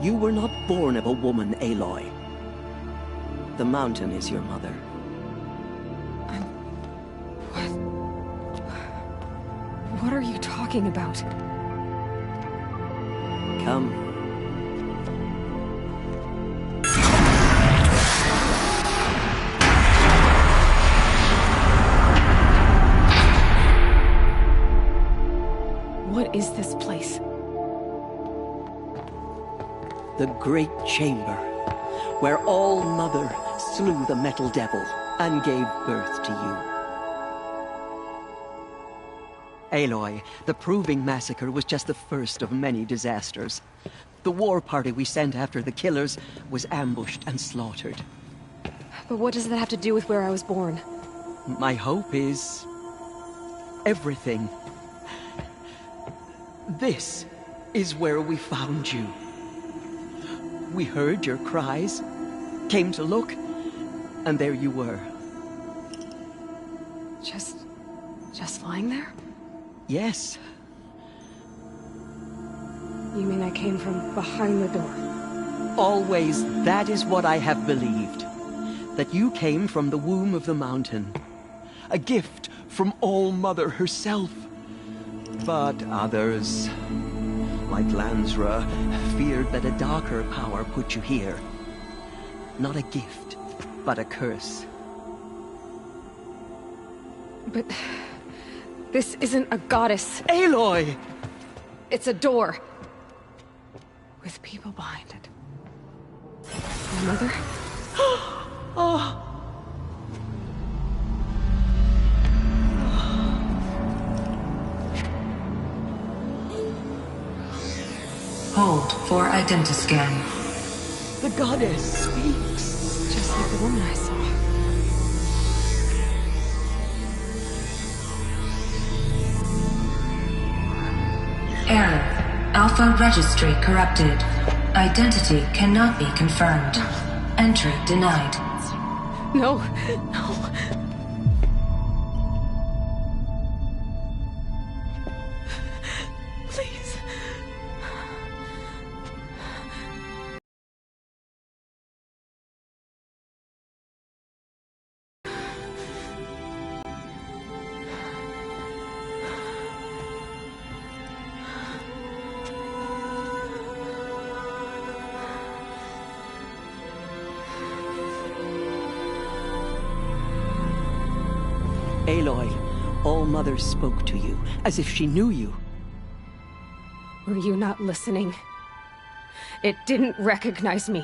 You were not born of a woman, Aloy. The mountain is your mother. What are you talking about? Come. What is this place? The Great Chamber, where All-Mother slew the Metal Devil and gave birth to you. Aloy, the Proving Massacre was just the first of many disasters. The war party we sent after the killers was ambushed and slaughtered. But what does that have to do with where I was born? My hope is... everything. This is where we found you. We heard your cries, came to look, and there you were. Just lying there? Yes. You mean I came from behind the door? Always, that is what I have believed. That you came from the womb of the mountain. A gift from All-Mother herself. But others, like Lansra, feared that a darker power put you here. Not a gift, but a curse. But... this isn't a goddess. Aloy! It's a door. With people behind it. My mother? Oh! Hold for identiscan. The goddess speaks. Just like the woman I saw. Error. Alpha registry corrupted. Identity cannot be confirmed. Entry denied. No, no. Please. Aloy, All-Mother spoke to you, as if she knew you. Were you not listening? It didn't recognize me.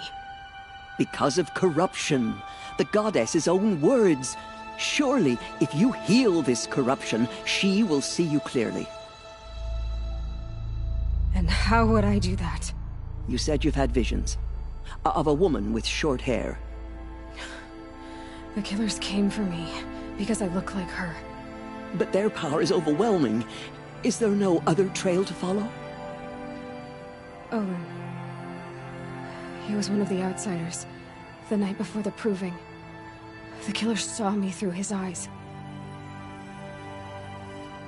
Because of corruption. The goddess's own words. Surely, if you heal this corruption, she will see you clearly. And how would I do that? You said you've had visions. Of a woman with short hair. The killers came for me, because I look like her. But their power is overwhelming. Is there no other trail to follow? Owen. He was one of the outsiders, the night before the Proving. The killers saw me through his eyes.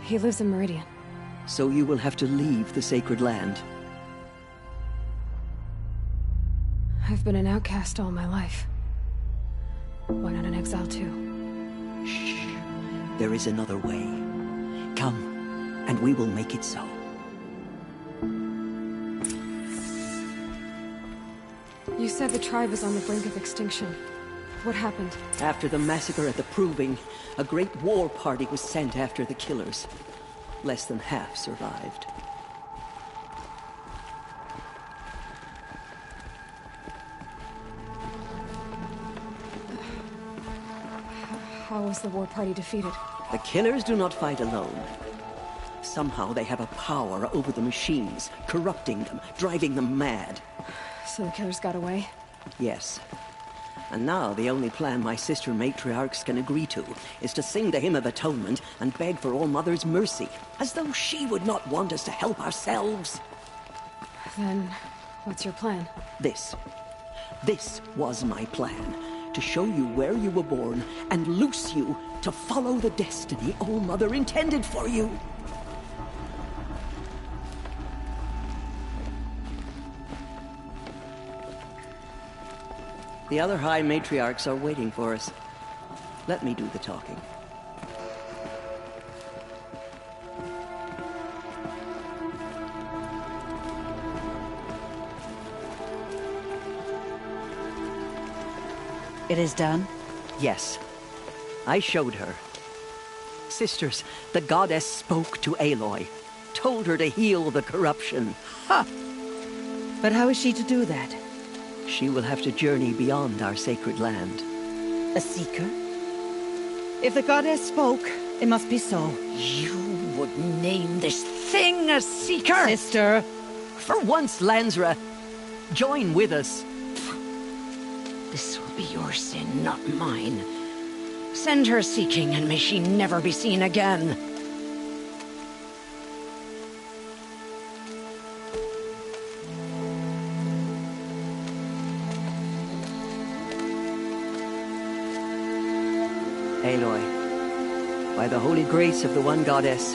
He lives in Meridian. So you will have to leave the sacred land. I've been an outcast all my life. Why not an exile too? Shh. There is another way. Come, and we will make it so. You said the tribe is on the brink of extinction. What happened? After the massacre at the Proving, a great war party was sent after the killers. Less than half survived. How was the war party defeated? The killers do not fight alone. Somehow they have a power over the machines, corrupting them, driving them mad. So the killers got away? Yes. And now the only plan my sister matriarchs can agree to is to sing the Hymn of Atonement and beg for All Mother's mercy, as though she would not want us to help ourselves. Then, what's your plan? This was my plan. To show you where you were born and loose you to follow the destiny All Mother intended for you. The other High Matriarchs are waiting for us. Let me do the talking. It is done? Yes. I showed her. Sisters, the goddess spoke to Aloy. Told her to heal the corruption. Ha! But how is she to do that? She will have to journey beyond our sacred land. A seeker? If the goddess spoke, it must be so. You would name this thing a seeker? Sister! For once, Lansra, join with us. This will be your sin, not mine. Send her seeking, and may she never be seen again. Aloy, by the holy grace of the One Goddess,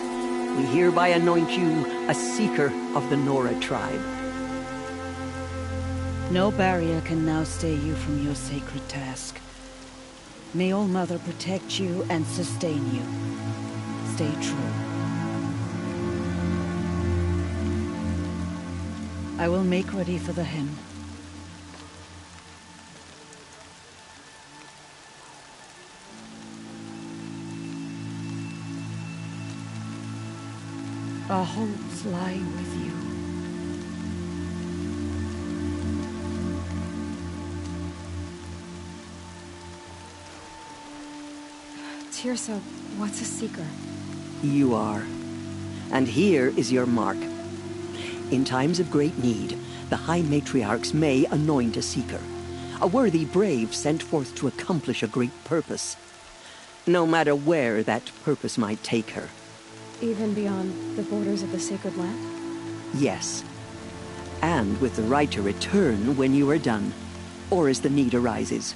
we hereby anoint you a seeker of the Nora tribe. No barrier can now stay you from your sacred task. May All Mother protect you and sustain you. Stay true. I will make ready for the hymn. Our hopes lie with you. Teersa, what's a seeker? You are. And here is your mark. In times of great need, the High Matriarchs may anoint a seeker. A worthy brave sent forth to accomplish a great purpose. No matter where that purpose might take her. Even beyond the borders of the sacred land? Yes. And with the right to return when you are done, or as the need arises.